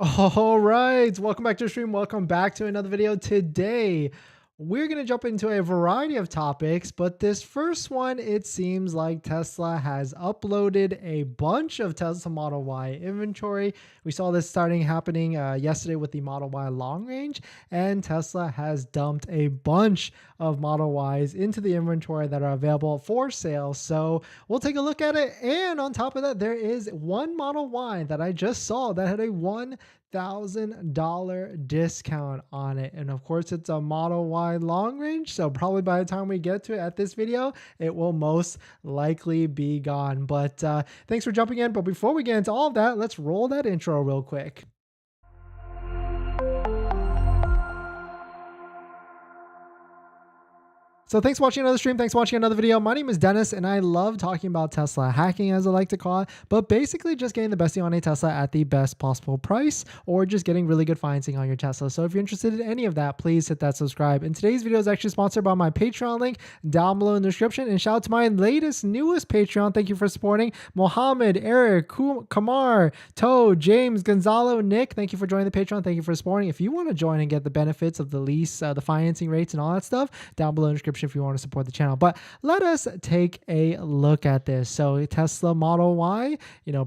All right, welcome back to the stream. Welcome back to another video. Today, we're going to jump into a variety of topics, but this first one, it seems like Tesla has uploaded a bunch of Tesla Model Y inventory. We saw this starting happening yesterday with the Model Y long range, and Tesla has dumped a bunch of Model Ys into the inventory that are available for sale. So we'll take a look at it. And on top of that, there is one Model Y that I just saw that had a $1,000 discount on it. And of course, it's a Model Y long range. So probably by the time we get to it at this video, it will most likely be gone. But thanks for jumping in. But before we get into all of that, let's roll that intro real quick. So thanks for watching another stream. Thanks for watching another video. My name is Dennis, and I love talking about Tesla hacking, as I like to call it, but basically just getting the best deal on a Tesla at the best possible price, or just getting really good financing on your Tesla. So if you're interested in any of that, please hit that subscribe. And today's video is actually sponsored by my Patreon link down below in the description. And shout out to my newest Patreon. Thank you for supporting Mohammed, Eric, Kamar, Toe, James, Gonzalo, Nick. Thank you for joining the Patreon. Thank you for supporting. If you want to join and get the benefits of the lease, the financing rates, and all that stuff, down below in the description if you want to support the channel. But let us take a look at this. So Tesla Model Y,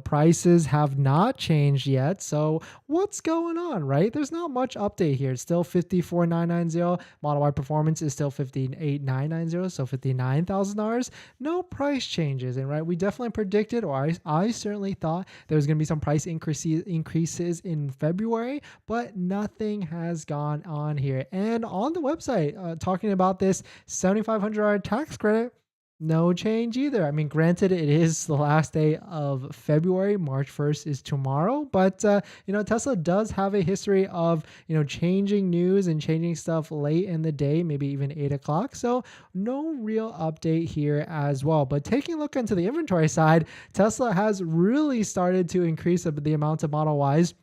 prices have not changed yet. So what's going on, right? There's not much update here. It's still 54,990. Model Y performance is still 58,990, so $59,000. No price changes. And right, we definitely predicted, or I certainly thought there was going to be some price increases in February, but nothing has gone on here. And on the website, talking about this $7,500 tax credit, no change either. I mean, granted, it is the last day of February. March 1st is tomorrow. But, Tesla does have a history of, changing news and changing stuff late in the day, maybe even 8 o'clock. So no real update here as well. But taking a look into the inventory side, Tesla has really started to increase the amount of Model Ys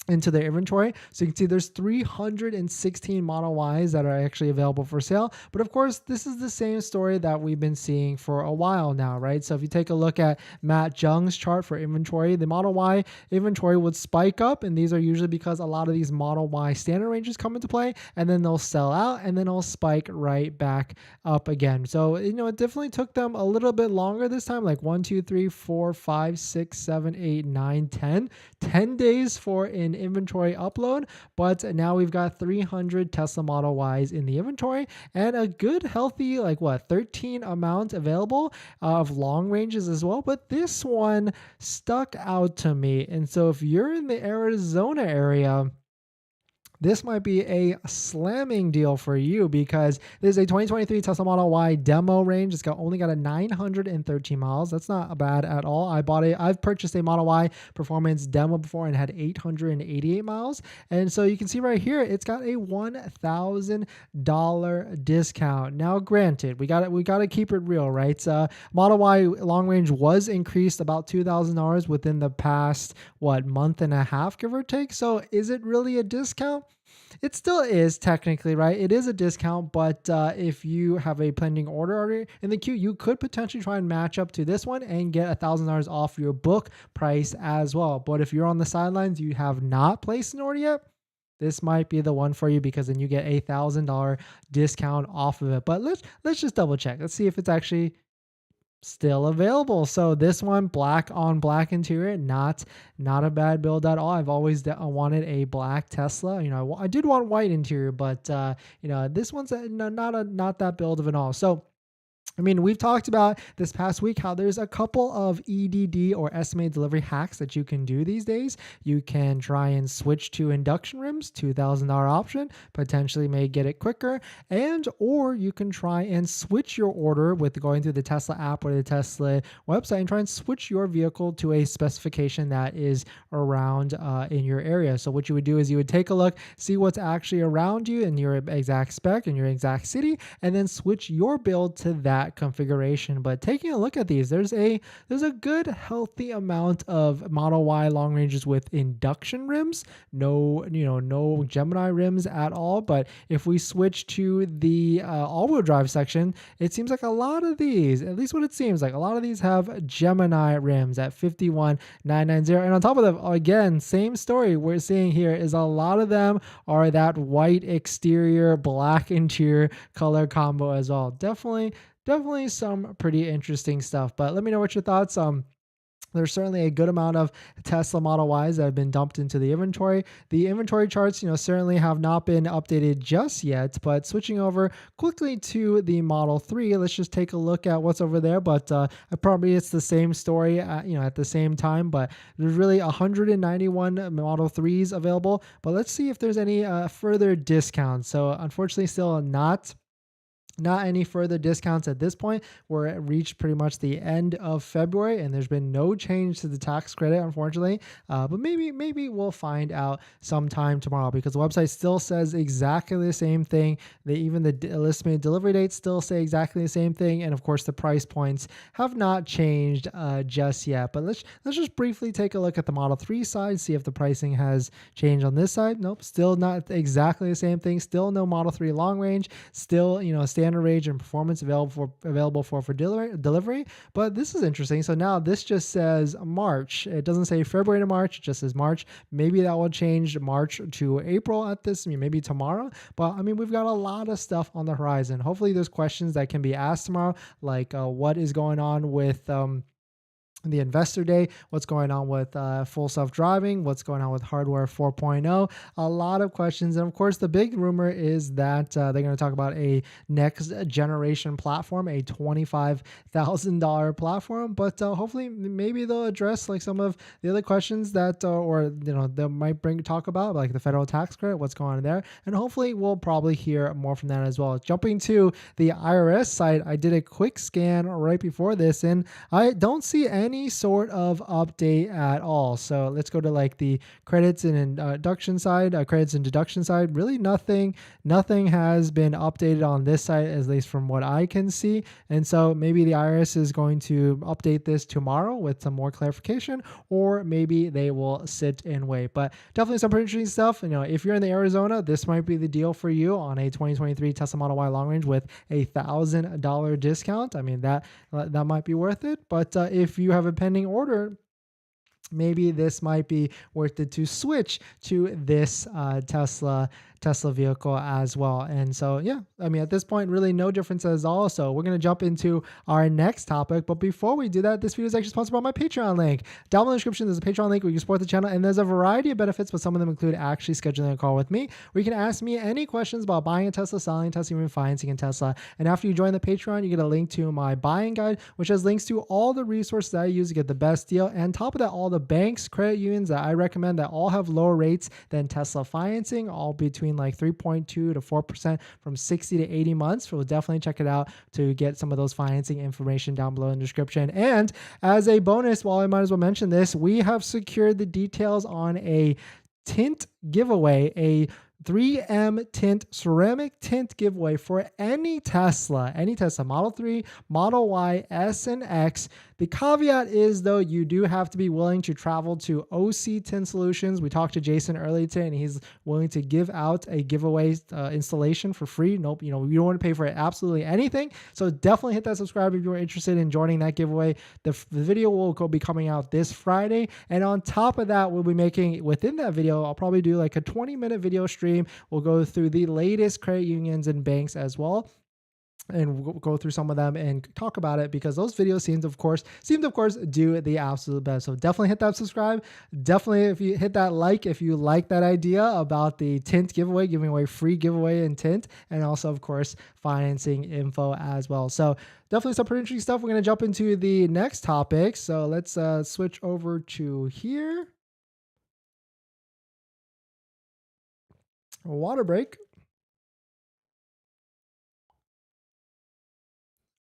into their inventory. So you can see there's 316 Model Ys that are actually available for sale. But of course, this is the same story that we've been seeing for a while now, right? So if you take a look at Matt Jung's chart for inventory, the Model Y inventory would spike up, and these are usually because a lot of these Model Y standard ranges come into play, and then they'll sell out, and then it'll spike right back up again. So, it definitely took them a little bit longer this time, like 1, 2, 3, 4, 5, 6, 7, 8, 9, 10 days for an inventory upload, but now we've got 300 Tesla Model Ys in the inventory and a good healthy 13 amount available of long ranges as well. But this one stuck out to me, and so if you're in the Arizona area, this might be a slamming deal for you, because this is a 2023 Tesla Model Y demo range. It's only got a 913 miles. That's not bad at all. I've purchased a Model Y performance demo before and had 888 miles. And so you can see right here, it's got a $1,000 discount. Now, granted, we got to keep it real, right? Model Y long range was increased about $2,000 within the past month and a half, give or take. So is it really a discount? It still is technically, right? It is a discount, but if you have a pending order already in the queue, you could potentially try and match up to this one and get $1,000 off your book price as well. But if you're on the sidelines, you have not placed an order yet, this might be the one for you, because then you get a $1,000 discount off of it. But let's just double check. Let's see if it's actually still available. So this one, black on black interior, not a bad build at all. I've always wanted a black Tesla. I did want white interior, but this one's not that build of it all. So we've talked about this past week how there's a couple of EDD, or estimated delivery hacks, that you can do these days. You can try and switch to induction rims, $2,000 option, potentially may get it quicker, or you can try and switch your order with going through the Tesla app or the Tesla website and try and switch your vehicle to a specification that is around in your area. So what you would do is you would take a look, see what's actually around you in your exact spec in your exact city, and then switch your build to that that configuration. But taking a look at these, there's a good healthy amount of Model Y long ranges with induction rims. No, no Gemini rims at all. But if we switch to the all-wheel drive section, it seems like a lot of these, at least what it seems like, a lot of these have Gemini rims at 51,990. And on top of that, again, same story we're seeing here is a lot of them are that white exterior, black interior color combo as well. Definitely some pretty interesting stuff. But let me know what your thoughts. There's certainly a good amount of Tesla Model Ys that have been dumped into the inventory. The inventory charts, certainly have not been updated just yet, but switching over quickly to the Model 3, let's just take a look at what's over there. But probably it's the same story, at the same time, but there's really 191 Model 3s available. But let's see if there's any further discounts. So unfortunately, still not any further discounts at this point. We're reached pretty much the end of February, and there's been no change to the tax credit, unfortunately. But maybe we'll find out sometime tomorrow, because the website still says exactly the same thing. Even the estimated delivery dates still say exactly the same thing, and of course the price points have not changed just yet. But let's just briefly take a look at the Model 3 side, see if the pricing has changed on this side. Nope, still not exactly the same thing. Still no Model 3 long range. Still, standard range and performance available for delivery. But this is interesting. So now this just says March. It doesn't say February to March. It just says March. Maybe that will change March to April at this. Maybe tomorrow. But we've got a lot of stuff on the horizon. Hopefully there's questions that can be asked tomorrow, like what is going on with the investor day, what's going on with full self-driving, what's going on with hardware 4.0, a lot of questions. And of course, the big rumor is that they're going to talk about a next generation platform, a $25,000 platform. But hopefully, maybe they'll address like some of the other questions that, they might talk about, like the federal tax credit, what's going on there. And hopefully, we'll probably hear more from that as well. Jumping to the IRS site, I did a quick scan right before this, and I don't see any sort of update at all. So let's go to like the credits and deduction side. Really nothing has been updated on this side, at least from what I can see. And so maybe the IRS is going to update this tomorrow with some more clarification, or maybe they will sit and wait. But definitely some pretty interesting stuff. If you're in the Arizona, this might be the deal for you on a 2023 Tesla Model Y long range with $1,000 discount. That might be worth it. But if you have a pending order, maybe this might be worth it to switch to this Tesla vehicle as well. And so, yeah, at this point, really no difference at all. So we're going to jump into our next topic. But before we do that, this video is actually sponsored by my Patreon link. Down in the description, there's a Patreon link where you can support the channel. And there's a variety of benefits, but some of them include actually scheduling a call with me, where you can ask me any questions about buying a Tesla, selling a Tesla, even financing a Tesla. And after you join the Patreon, you get a link to my buying guide, which has links to all the resources that I use to get the best deal. And on top of that, all the banks, credit unions that I recommend that all have lower rates than Tesla financing, all between like 3.2 to 4% from 60 to 80 months. So we'll definitely check it out to get some of those financing information down below in the description. And as a bonus, while I might as well mention this, we have secured the details on a tint giveaway, a 3M tint, ceramic tint giveaway for any Tesla Model 3, Model Y, S, and X. The caveat is, though, you do have to be willing to travel to OC Tint Solutions. We talked to Jason earlier today, and he's willing to give out a giveaway installation for free. Nope, you don't want to pay for absolutely anything. So definitely hit that subscribe if you're interested in joining that giveaway. The video will be coming out this Friday. And on top of that, we'll be making, within that video, I'll probably do like a 20-minute video stream. We'll go through the latest credit unions and banks as well, and we'll go through some of them and talk about it, because those videos seem to of course do the absolute best. So definitely hit that subscribe. Definitely, if you hit that like, if you like that idea about the tint giveaway, giving away free giveaway in tint, and also of course financing info as well. So definitely some pretty interesting stuff. We're going to jump into the next topic. So let's switch over to here. Water break.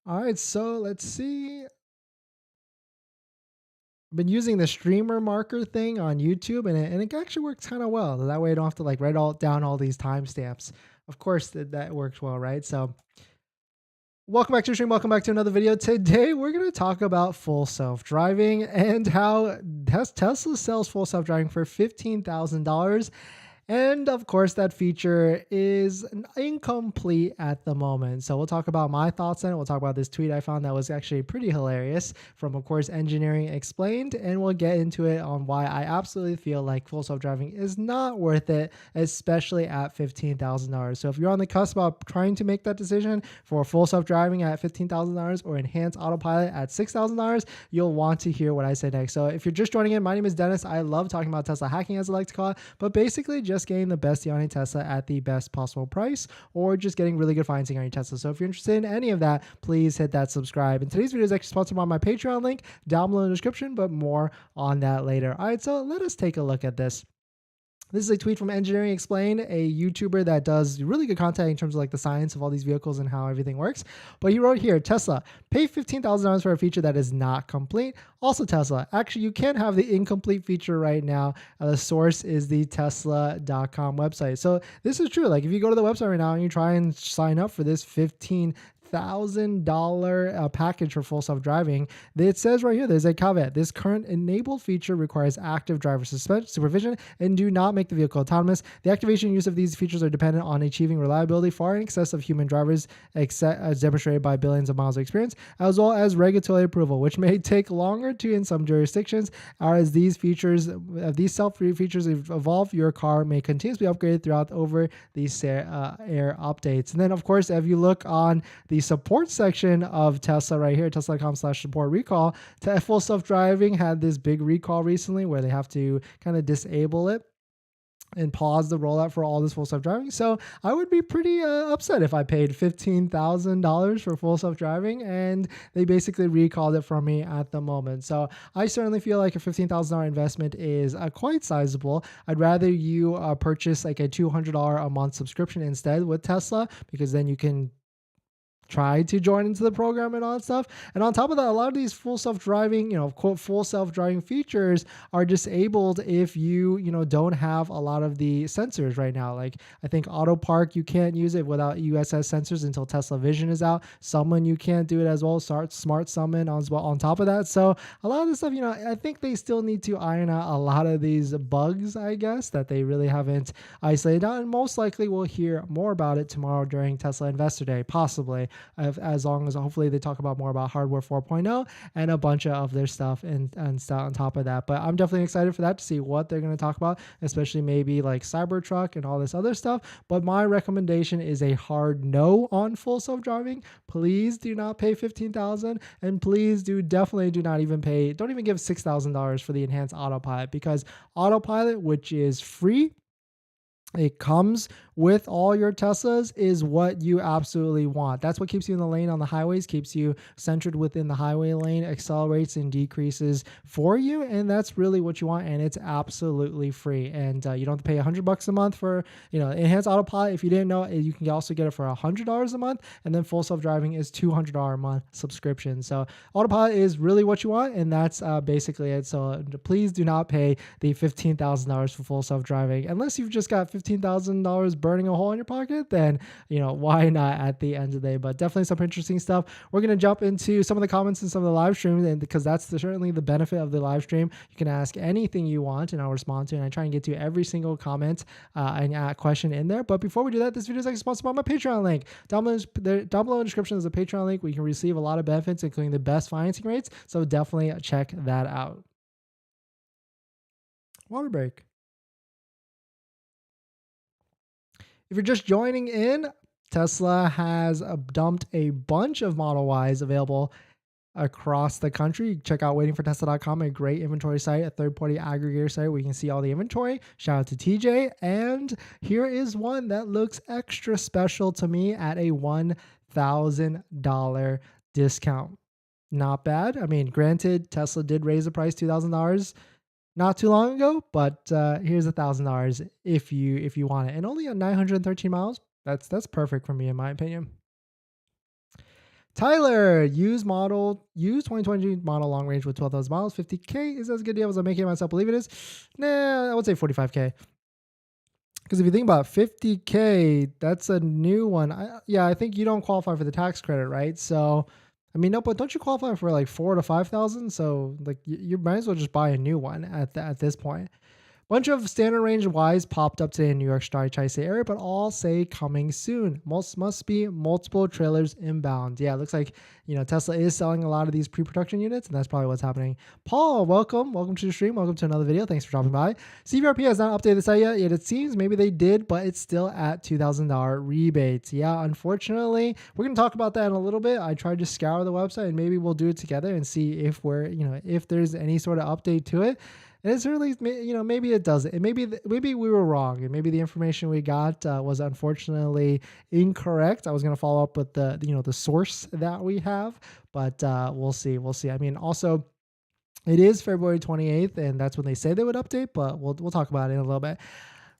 All right, so let's see. I've been using the streamer marker thing on YouTube, and it actually works kind of well. That way I don't have to like write down all these timestamps. Of course, that works well, right? So Welcome back to the stream. Welcome back to another video. Today, we're going to talk about full self-driving and how Tesla sells full self-driving for $15,000. And of course, that feature is incomplete at the moment. So we'll talk about my thoughts on it. We'll talk about this tweet I found that was actually pretty hilarious from, of course, Engineering Explained. And we'll get into it on why I absolutely feel like full self-driving is not worth it, especially at $15,000. So if you're on the cusp of trying to make that decision for full self-driving at $15,000 or enhanced autopilot at $6,000, you'll want to hear what I say next. So if you're just joining in, my name is Dennis. I love talking about Tesla hacking, as I like to call it, but basically just getting the best deal on a Tesla at the best possible price, or just getting really good financing on your Tesla. So if you're interested in any of that, please hit that subscribe. And today's video is actually sponsored by my Patreon link down below in the description, but more on that later. All right, so let us take a look at this. This is a tweet from Engineering Explained, a YouTuber that does really good content in terms of like the science of all these vehicles and how everything works. But he wrote here, Tesla, pay $15,000 for a feature that is not complete. Also Tesla, actually you can't have the incomplete feature right now. The source is the tesla.com website. So this is true. Like if you go to the website right now and you try and sign up for this $15,000 package for full self-driving, it says right here, there's a caveat. This current enabled feature requires active driver supervision and do not make the vehicle autonomous. The activation and use of these features are dependent on achieving reliability far in excess of human drivers, as demonstrated by billions of miles of experience, as well as regulatory approval, which may take longer to in some jurisdictions. As these self-read features evolve, your car may continuously be upgraded throughout over these air updates. And then, of course, if you look on the support section of Tesla right here, tesla.com/support recall, full self-driving had this big recall recently where they have to kind of disable it and pause the rollout for all this full self-driving. So I would be pretty upset if I paid $15,000 for full self-driving and they basically recalled it from me at the moment. So I certainly feel like a $15,000 investment is quite sizable. I'd rather you purchase like a $200 a month subscription instead with Tesla, because then you can try to join into the program and all that stuff. And on top of that, a lot of these full self-driving, quote, full self-driving features are disabled if you don't have a lot of the sensors right now. Like I think auto park, you can't use it without USS sensors until Tesla Vision is out. Summon, you can't do it as well. Smart summon as well on top of that. So a lot of this stuff, I think they still need to iron out a lot of these bugs, I guess, that they really haven't isolated out. And most likely we'll hear more about it tomorrow during Tesla Investor Day, possibly. As long as hopefully they talk about more about hardware 4.0 and a bunch of their stuff and stuff on top of that. But I'm definitely excited for that, to see what they're going to talk about, especially maybe like Cybertruck and all this other stuff. But my recommendation is a hard no on full self-driving. Please do not pay $15,000, and please definitely do not even pay, don't even give $6,000 for the enhanced autopilot, because autopilot, which is free, it comes with all your Teslas, is what you absolutely want. That's what keeps you in the lane on the highways, keeps you centered within the highway lane, accelerates and decreases for you. And that's really what you want. And it's absolutely free. And you don't have to pay $100 a month for, enhanced autopilot. If you didn't know, you can also get it for $100 a month. And then full self-driving is $200 a month subscription. So autopilot is really what you want. And that's basically it. So please do not pay the $15,000 for full self-driving, unless you've just got $15,000 burning a hole in your pocket. Then why not at the end of the day? But definitely some interesting stuff. We're going to jump into some of the comments in some of the live streams, and because that's certainly the benefit of the live stream. You can ask anything you want and I'll respond to it, and I try and get to every single comment and question in there. But before we do that, this video is actually sponsored by my Patreon link. Down below in the description is a Patreon link where you can receive a lot of benefits, including the best financing rates. So definitely check that out. Water break. If you're just joining in, Tesla has dumped a bunch of Model Ys available across the country. Check out waitingfortesla.com, a great inventory site, a third-party aggregator site where you can see all the inventory. Shout out to TJ. And here is one that looks extra special to me at a $1,000 discount. Not bad. I mean, granted, Tesla did raise the price $2,000 not too long ago, but here's $1,000 if you want it, and only on 913 miles. That's perfect for me, in my opinion. Tyler, used 2020 model long range with 12,000 miles, 50K is as good a deal as I'm making myself believe it is. Nah, I would say 45K. Because if you think about 50K, that's a new one. Yeah, I think you don't qualify for the tax credit, right? So, I mean, no, but don't you qualify for like 4 to 5,000? So, like, you might as well just buy a new one at this point. Bunch of standard range Ys popped up today in New York Tri-State area, but all say coming soon. Must be multiple trailers inbound. Yeah, it looks like, Tesla is selling a lot of these pre-production units, and that's probably what's happening. Paul, welcome to the stream. Welcome to another video. Thanks for dropping by. CVRP has not updated the site yet. It seems maybe they did, but it's still at $2,000 rebates. Yeah, unfortunately, we're gonna talk about that in a little bit. I tried to scour the website, and maybe we'll do it together and see if if there's any sort of update to it. And it's really, maybe it doesn't. Maybe we were wrong, and maybe the information we got was unfortunately incorrect. I was going to follow up with the source that we have, but we'll see. I mean, also, it is February 28th, and that's when they say they would update. But we'll talk about it in a little bit.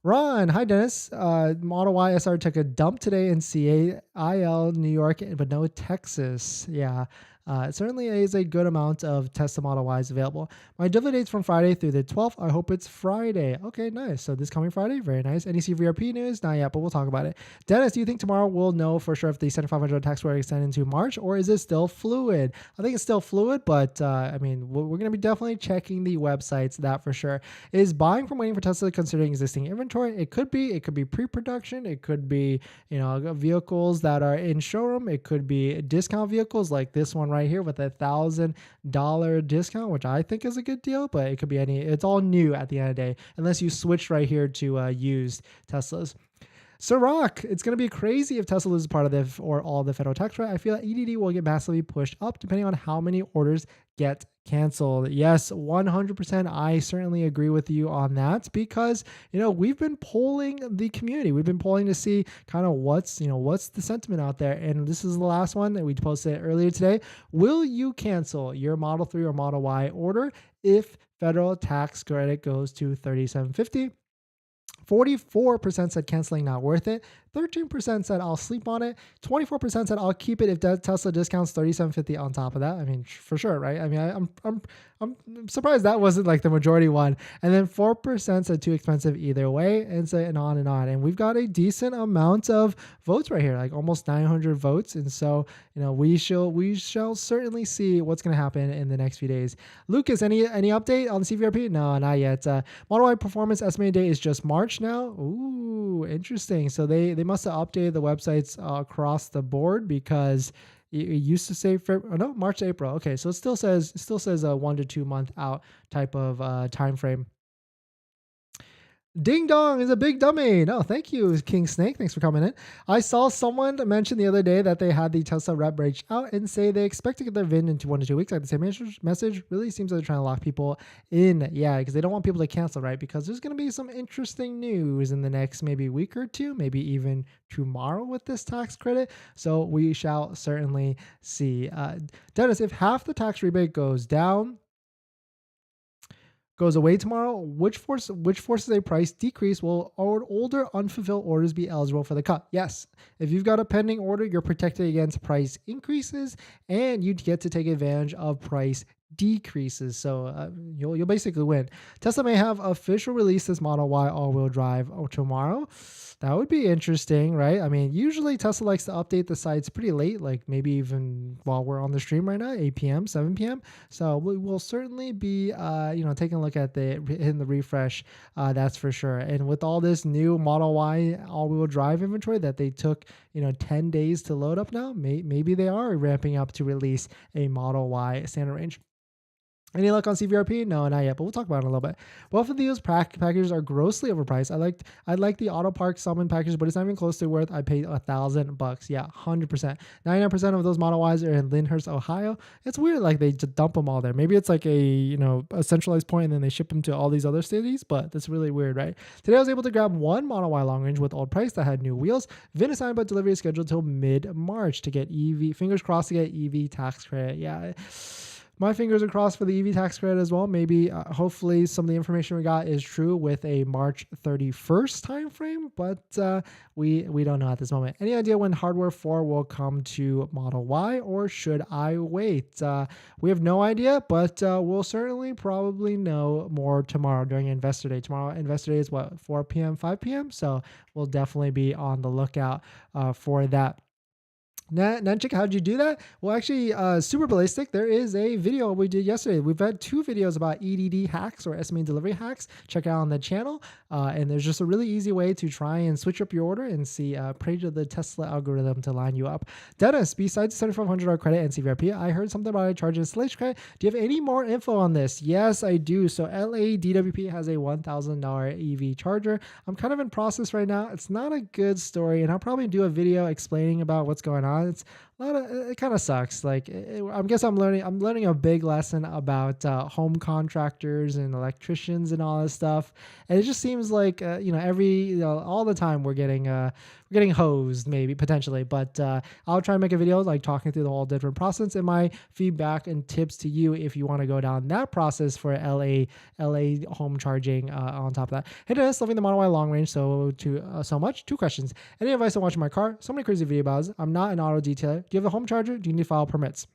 Ron, hi Dennis. Model Y SR took a dump today in CAIL, New York, but no Texas. Yeah. It certainly is a good amount of Tesla Model Ys available. My delivery date's from Friday through the 12th. I hope it's Friday. Okay, nice. So this coming Friday, very nice. Any CVRP news? Not yet, but we'll talk about it. Dennis, do you think tomorrow we'll know for sure if the 7,500 tax will extend into March, or is it still fluid? I think it's still fluid, but I mean, we're going to be definitely checking the websites, that for sure. Is buying from waiting for Tesla considering existing inventory? It could be pre-production. It could be, vehicles that are in showroom. It could be discount vehicles like this one right here with $1,000 discount, which I think is a good deal, but it could be it's all new at the end of the day, unless you switch right here to used Teslas. Rock, it's going to be crazy if Tesla loses part of or all the federal tax credit. I feel like EDD will get massively pushed up depending on how many orders get canceled. Yes, 100%. I certainly agree with you on that because, we've been polling the community. We've been polling to see kind of what's the sentiment out there. And this is the last one that we posted earlier today. Will you cancel your Model 3 or Model Y order if federal tax credit goes to $3,750? 44% said canceling not worth it. 13% said I'll sleep on it. 24% said I'll keep it if Tesla discounts $3,750 on top of that. I mean, for sure, right? I mean, I'm surprised that wasn't like the majority one. And then 4% said too expensive either way, and on and on. And we've got a decent amount of votes right here, like almost 900 votes. And so, we shall certainly see what's going to happen in the next few days. Lucas, any update on the CVRP? No, not yet. Model Y performance estimated date is just March now. Ooh, interesting. So they must have updated the websites across the board because it used to say March to April. Okay, so it still says a 1 to 2 month out type of time frame. Ding dong is a big dummy. No, thank you, King Snake. Thanks for coming in. I saw someone mention the other day that they had the Tesla rep reach out and say they expect to get their VIN into 1 to 2 weeks. Like the same message really seems like they're trying to lock people in. Yeah, because they don't want people to cancel, right? Because there's going to be some interesting news in the next maybe week or two, maybe even tomorrow with this tax credit. So we shall certainly see. Dennis, if half the tax rebate goes away tomorrow, which forces a price decrease? Will older unfulfilled orders be eligible for the cut? Yes. If you've got a pending order, you're protected against price increases and you get to take advantage of price decreases. So you'll basically win. Tesla may have official release this Model Y all-wheel drive tomorrow. That would be interesting, right? I mean, usually Tesla likes to update the sites pretty late, like maybe even while we're on the stream right now, 8 p.m., 7 p.m. So we will certainly be, taking a look at hitting the refresh, that's for sure. And with all this new Model Y all-wheel drive inventory that they took, 10 days to load up now, maybe they are ramping up to release a Model Y standard range. Any luck on CVRP? No, not yet, but we'll talk about it in a little bit. Both of these packages are grossly overpriced. I like the Auto Park Summon package, but it's not even close to worth. I paid $1,000. Yeah, 100%. 99% of those Model Ys are in Lyndhurst, Ohio. It's weird, like they just dump them all there. Maybe it's like a centralized point, and then they ship them to all these other cities. But that's really weird, right? Today I was able to grab one Model Y long range with old price that had new wheels. VIN assigned, but delivery is scheduled till mid-March to get EV. Fingers crossed to get EV tax credit. Yeah. my fingers are crossed for the EV tax credit as well. Maybe, hopefully, some of the information we got is true with a March 31st timeframe, but we don't know at this moment. Any idea when hardware 4 will come to Model Y, or should I wait? We have no idea, but we'll certainly probably know more tomorrow during Investor Day. Tomorrow, Investor Day is what, 4 p.m., 5 p.m.? So we'll definitely be on the lookout for that. Nanchik, how'd you do that? Well, actually, super ballistic. There is a video we did yesterday. We've had 2 videos about EDD hacks or estimated delivery hacks. Check out on the channel. And there's just a really easy way to try and switch up your order and see, pray to the Tesla algorithm to line you up. Dennis, besides $7,500 credit and CVRP, I heard something about a charge installation credit. Do you have any more info on this? Yes, I do. So LA DWP has a $1,000 EV charger. I'm kind of in process right now. It's not a good story, and I'll probably do a video explaining about what's going on. It's a lot of, it kind of sucks. Like, I guess I'm learning a big lesson about home contractors and electricians and all this stuff. And it just seems like all the time we're getting hosed, maybe potentially. But I'll try and make a video like talking through the whole different process and my feedback and tips to you if you want to go down that process for LA home charging. On top of that, hey Dennis, loving the Model Y long range so much. 2 questions. Any advice on watching my car? So many crazy video about it. I'm not an auto detailer. Do you have a home charger? Do you need to file permits?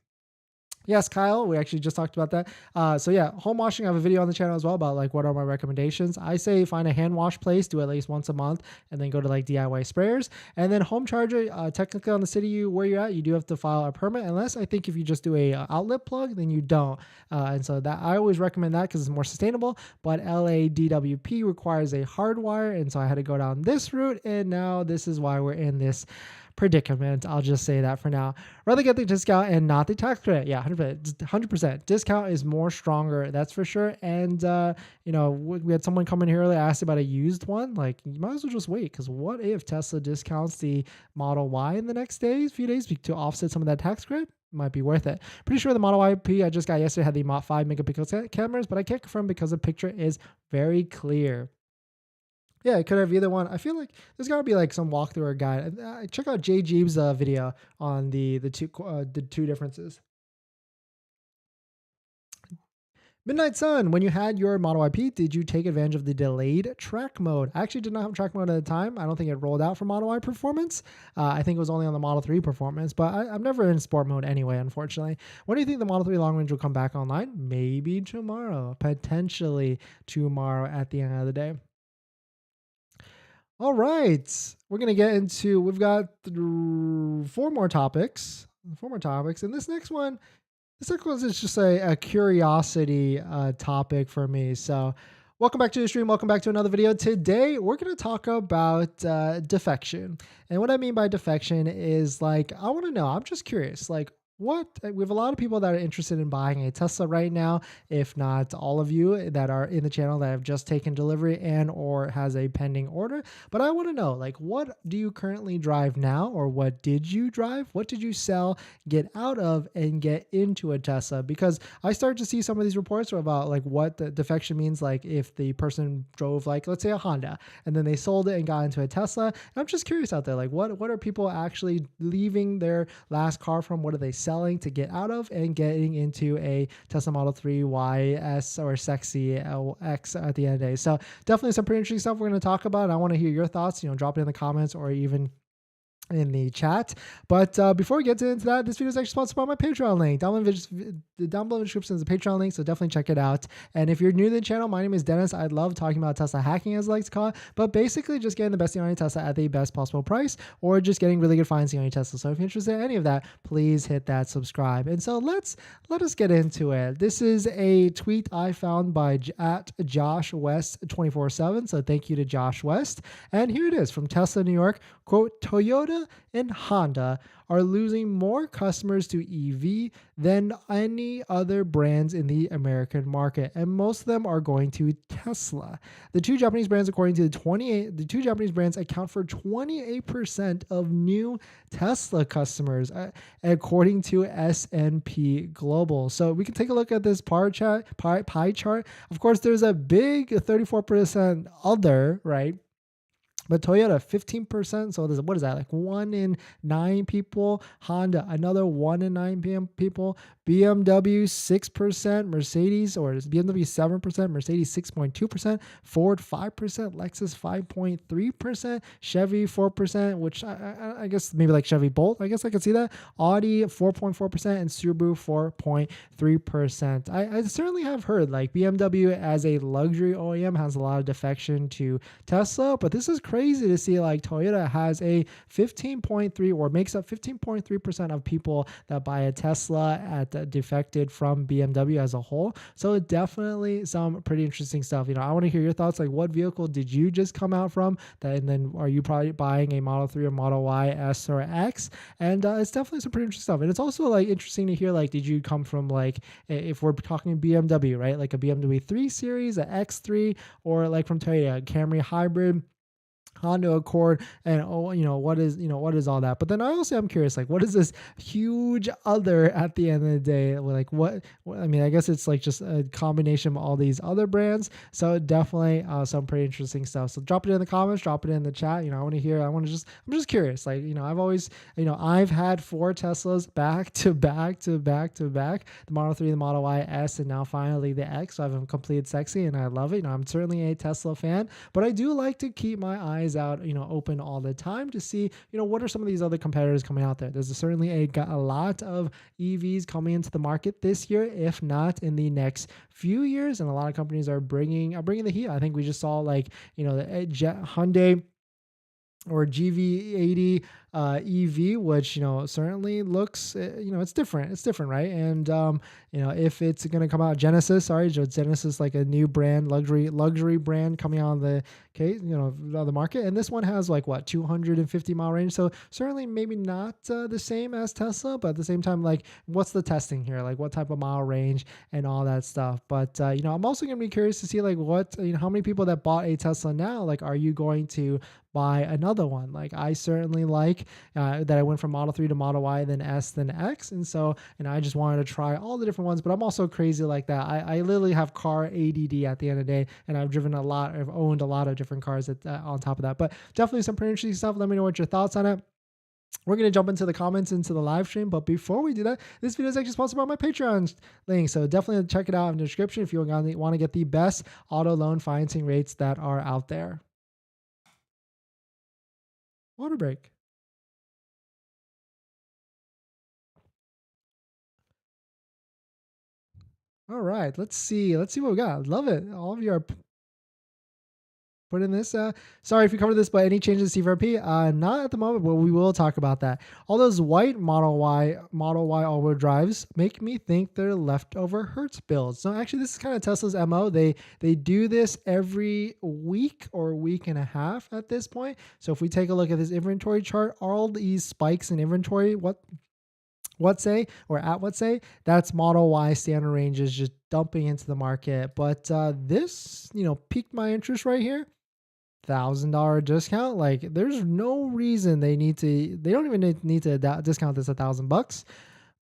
Yes, Kyle, we actually just talked about that. So yeah, home washing, I have a video on the channel as well about like what are my recommendations. I say find a hand wash place, do at least once a month, and then go to like DIY sprayers. And then home charger, technically on the city where you're at, you do have to file a permit, unless I think if you just do a outlet plug, then you don't. And so that I always recommend that because it's more sustainable. But LA DWP requires a hard wire, and so I had to go down this route, and now this is why we're in this predicament. I'll just say that for now. Rather get the discount and not the tax credit. Yeah, 100%. Discount is more stronger, that's for sure. And we had someone come in here earlier, asked about a used one. Like, you might as well just wait, because what if Tesla discounts the Model Y in the next few days to offset some of that tax credit? Might be worth it. Pretty sure the Model Y P I just got yesterday had the 5 megapixel cameras, but I can't confirm because the picture is very clear. Yeah, it could have either one. I feel like there's got to be like some walkthrough or guide. Check out Jay Jeeb's video on the two differences. Midnight Sun, when you had your Model YP, did you take advantage of the delayed track mode? I actually did not have track mode at the time. I don't think it rolled out for Model Y Performance. I think it was only on the Model 3 Performance, but I'm never in sport mode anyway, unfortunately. When do you think the Model 3 long range will come back online? Maybe tomorrow, potentially tomorrow at the end of the day. All right, we're going to get into, we've got 4 more topics, and this next one is just a curiosity topic for me. So welcome back to the stream. Welcome back to another video. Today, we're going to talk about defection. And what I mean by defection is, like, I want to know, I'm just curious, like, we have a lot of people that are interested in buying a Tesla right now, if not all of you that are in the channel that have just taken delivery and or has a pending order. But I want to know, like, what do you currently drive now, or what did you drive? What did you sell, get out of, and get into a Tesla? Because I start to see some of these reports about like what the defection means, like if the person drove, like, let's say a Honda, and then they sold it and got into a Tesla. And I'm just curious out there, like what are people actually leaving their last car from? What are they selling to get out of and getting into a Tesla Model 3 Y, S, or sexy X at the end of the day? So definitely some pretty interesting stuff we're going to talk about. I want to hear your thoughts, drop it in the comments or even in the chat. But before we get into that, this video is actually sponsored by my Patreon link. Down below in the description is the Patreon link, so definitely check it out. And if you're new to the channel, my name is Dennis. I love talking about Tesla hacking, as I like to call it, but basically just getting the best deal on your Tesla at the best possible price, or just getting really good financing on your Tesla. So if you're interested in any of that, please hit that subscribe. And so let us get into it. This is a tweet I found by at Josh West 24/7. So thank you to Josh West. And here it is from Tesla New York. Quote, Toyota and Honda are losing more customers to EV than any other brands in the American market, and most of them are going to Tesla. The two Japanese brands account for 28% of new Tesla customers, according to S&P Global. So we can take a look at this pie chart. Of course, there's a big 34% other, right? But Toyota 15%. So what is that? Like 1 in 9 people. Honda another 1 in 9 people. BMW 6%. Mercedes, or is BMW 7%. Mercedes 6.2%. Ford 5%. Lexus 5.3%. Chevy 4%. Which I guess maybe like Chevy Bolt. I guess I could see that. Audi 4.4% and Subaru 4.3%. I certainly have heard like BMW as a luxury OEM has a lot of defection to Tesla, but this is crazy to see like Toyota has a 15.3 or makes up 15.3% of people that buy a Tesla at defected from BMW as a whole. So definitely some pretty interesting stuff. I want to hear your thoughts. Like, what vehicle did you just come out from that? And then are you probably buying a Model 3 or Model Y, S, or X? And it's definitely some pretty interesting stuff. And it's also like interesting to hear, like, did you come from like, if we're talking BMW, right? Like a BMW 3 Series, a X3, or like from Toyota, Camry Hybrid, Honda Accord, and what is all that. But then I also am curious, like, what is this huge other at the end of the day? Like, what I mean, I guess it's like just a combination of all these other brands. So definitely some pretty interesting stuff. So drop it in the comments, drop it in the chat. I want to hear. I'm just curious. Like, I've always, I've had 4 Teslas back to back to back to back, the Model 3, the Model Y, S, and now finally the X. So I have a complete sexy, and I love it. I'm certainly a Tesla fan, but I do like to keep my eyes out, open all the time to see, what are some of these other competitors coming out there. There's certainly a lot of EVs coming into the market this year, if not in the next few years, and a lot of companies are bringing the heat. I think we just saw like, the Hyundai or GV80 EV, which certainly looks, it's different, right? And if it's going to come out, Genesis, like a new brand, luxury brand coming out on the case, the market, and this one has like 250 mile range, so certainly maybe not the same as Tesla, but at the same time, like, what's the testing here, like what type of mile range and all that stuff. But I'm also going to be curious to see like what, how many people that bought a Tesla now, like, are you going to buy another one? Like, I certainly like that I went from Model 3 to Model Y, then S, then X. And so, I just wanted to try all the different ones, but I'm also crazy like that. I literally have car ADD at the end of the day, and I've owned a lot of different cars on top of that. But definitely some pretty interesting stuff. Let me know what your thoughts on it. We're going to jump into the comments into the live stream. But before we do that, this video is actually sponsored by my Patreon link. So definitely check it out in the description if you want to get the best auto loan financing rates that are out there. Water break. All right, let's see what we got. Love it. All of you are putting this. Sorry if you covered this, but any changes to CVRP? Not at the moment, but we will talk about that. All those white Model Y all-wheel drives make me think they're leftover Hertz builds. So actually, this is kind of Tesla's MO. They do this every week or week and a half at this point. So if we take a look at this inventory chart, all these spikes in inventory, that's Model Y standard ranges just dumping into the market. But this, piqued my interest right here. $1,000 discount. Like, there's no reason they don't even need to discount this $1,000,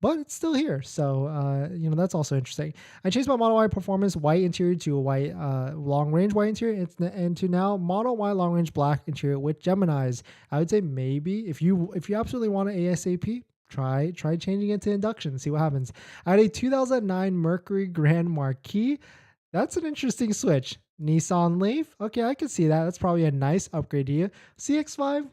but it's still here. So, that's also interesting. I changed my Model Y Performance white interior to a white long range white interior, and to now Model Y long range black interior with Geminis. I would say maybe if you absolutely want an ASAP, try changing it to induction, see what happens. I had a 2009 Mercury Grand Marquis. That's an interesting switch. Nissan Leaf. Okay, I can see that. That's probably a nice upgrade to you. CX-5.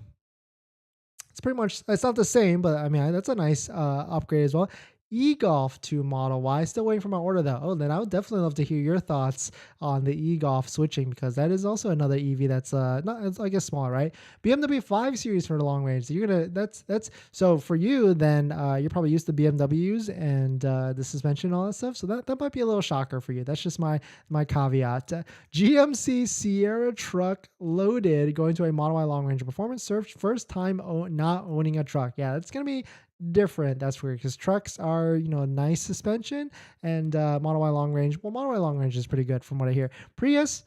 It's not the same, but I mean, that's a nice upgrade as well. E-Golf to Model Y. Still waiting for my order though. Oh, then I would definitely love to hear your thoughts on the E-Golf switching, because that is also another EV that's it's, I guess, small, right? BMW 5 Series for the long range. So that's so for you then, you're probably used to BMWs and the suspension and all that stuff. So that might be a little shocker for you. That's just my caveat. GMC Sierra truck loaded going to a Model Y long range performance. First time not owning a truck. Yeah, it's gonna be different. That's weird because trucks are, nice suspension, and Model Y long range. Well, Model Y long range is pretty good from what I hear. Prius,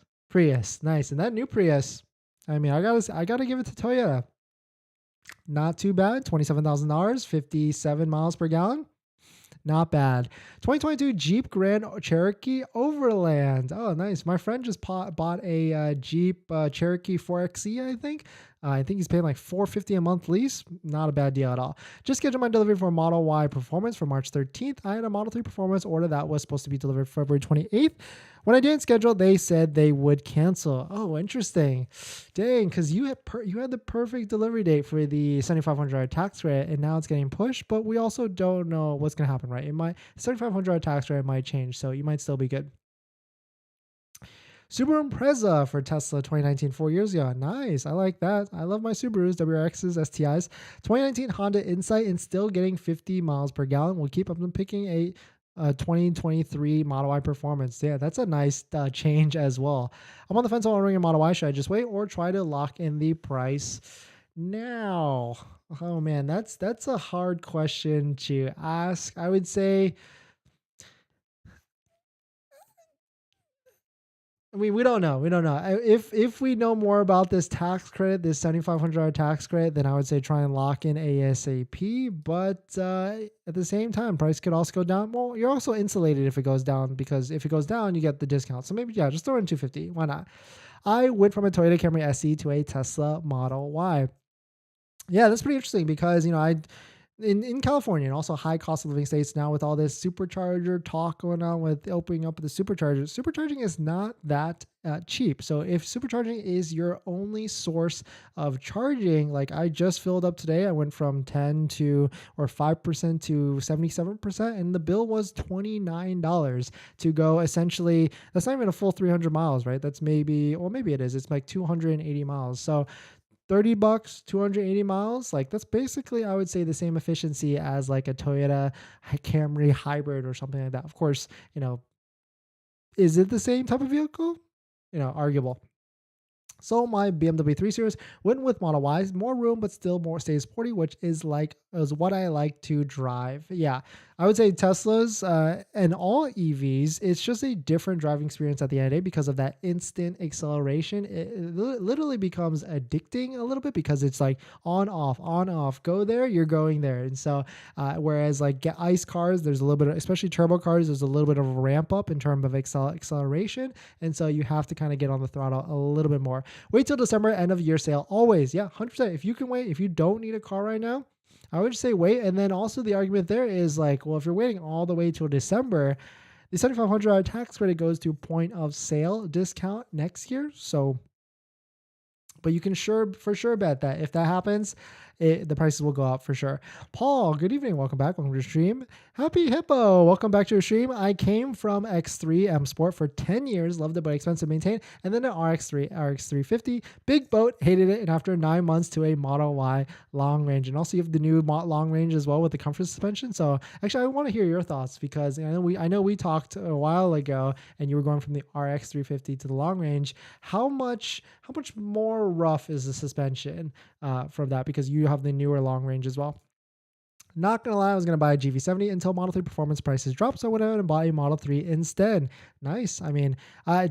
nice. And that new Prius, I mean, I gotta give it to Toyota. Not too bad. $27,000, 57 miles per gallon. Not bad. 2022 Jeep Grand Cherokee Overland. Oh, nice. My friend just bought a Jeep Cherokee 4xe, I think. I think he's paying like $450 a month lease. Not a bad deal at all. Just scheduled my delivery for Model Y Performance for March 13th. I had a Model 3 Performance order that was supposed to be delivered February 28th. When I didn't schedule, they said they would cancel. Oh, interesting. Dang, because you had the perfect delivery date for the $7,500 tax credit, and now it's getting pushed. But we also don't know what's going to happen, right? It might $7,500 tax credit might change, so you might still be good. Subaru Impreza for Tesla 2019, 4 years ago. Nice. I like that. I love my Subarus, WRXs, STIs. 2019 Honda Insight and still getting 50 miles per gallon. We'll keep up and picking a 2023 Model Y Performance. Yeah, that's a nice change as well. I'm on the fence on ordering a Model Y. Should I just wait or try to lock in the price now? Oh man, that's a hard question to ask. I would say, I mean, we don't know. We don't know. If we know more about this tax credit, this $7,500 tax credit, then I would say try and lock in ASAP. But at the same time, price could also go down. Well, you're also insulated if it goes down, because if it goes down, you get the discount. So maybe, yeah, just throw in 250. Why not? I went from a Toyota Camry SE to a Tesla Model Y. Yeah, that's pretty interesting because, in California and also high cost of living states now, with all this supercharger talk going on with opening up the supercharging is not that cheap. So if supercharging is your only source of charging, like I just filled up today, I went from 10 to or 5% to 77%, and the bill was $29 to go. Essentially, that's not even a full 300 miles, right? That's maybe it is. It's like 280 miles. So $30, 280 miles, like that's basically, I would say, the same efficiency as like a Toyota Camry hybrid or something like that. Of course, is it the same type of vehicle? Arguable. So my BMW 3 Series went with Model Y, more room, but still more stays sporty, which is what I like to drive. Yeah, I would say Teslas and all EVs, it's just a different driving experience at the end of the day because of that instant acceleration. It literally becomes addicting a little bit because it's like on, off, go there, you're going there. And so, whereas like ICE cars, there's a little bit of, especially turbo cars, there's a little bit of a ramp up in terms of acceleration. And so you have to kind of get on the throttle a little bit more. Wait till December, end of year sale. Always. Yeah, 100%. If you can wait, if you don't need a car right now, I would say wait. And then also the argument there is like, well, if you're waiting all the way till December, the $7,500 tax credit goes to point of sale discount next year. So, but you can for sure bet that if that happens, the prices will go up for sure. Paul, good evening. Welcome back. Welcome to the stream. Happy Hippo. Welcome back to the stream. I came from X3 M Sport for 10 years. Loved it, but expensive to maintain. And then an RX350. Big boat. Hated it. And after 9 months to a Model Y long range. And also you have the new long range as well with the comfort suspension. So actually I want to hear your thoughts because I know we talked a while ago and you were going from the RX350 to the long range. How much more rough is the suspension from that, because you have the newer long range as well? Not gonna lie, I was gonna buy a GV70 until Model 3 performance prices dropped, so I went out and bought a Model 3 instead. Nice. I mean,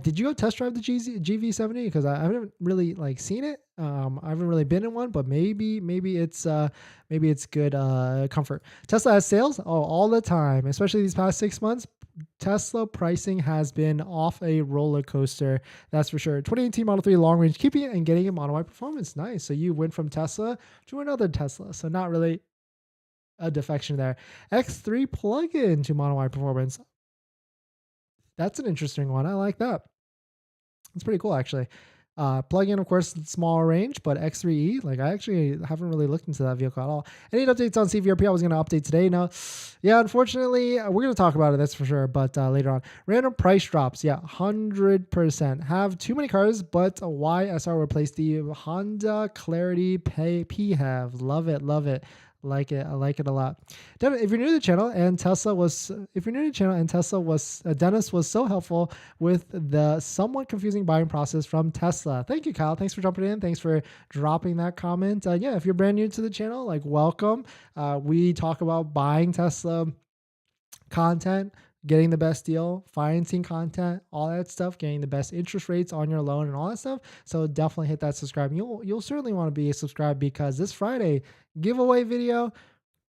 did you go test drive the GV70? Because I haven't really seen it. I haven't really been in one, but maybe it's good comfort. Tesla has sales all the time, especially these past 6 months. Tesla pricing has been off a roller coaster, that's for sure. 2018 Model 3 long range, keeping it and getting a Model Y performance. Nice. So you went from Tesla to another Tesla. So not really a defection there. X3 plug-in to Model Y performance. That's an interesting one. I like that. It's pretty cool, actually. Plug-in, of course, smaller range, but X3E, I actually haven't really looked into that vehicle at all. Any updates on CVRP? I was going to update today. No, yeah, unfortunately, we're going to talk about it, that's for sure, but later on. Random price drops, yeah, 100%. Have too many cars, but YSR replaced the Honda Clarity PHEV. Love it, love it. I like it a lot. If you're new to the channel and Dennis was so helpful with the somewhat confusing buying process from Tesla. Thank you, Kyle. Thanks for jumping in. Thanks for dropping that comment. Yeah, if you're brand new to the channel, welcome. We talk about buying Tesla content, getting the best deal, financing content, all that stuff, getting the best interest rates on your loan and all that stuff. So definitely hit that subscribe. You'll certainly want to be subscribed because this Friday giveaway video,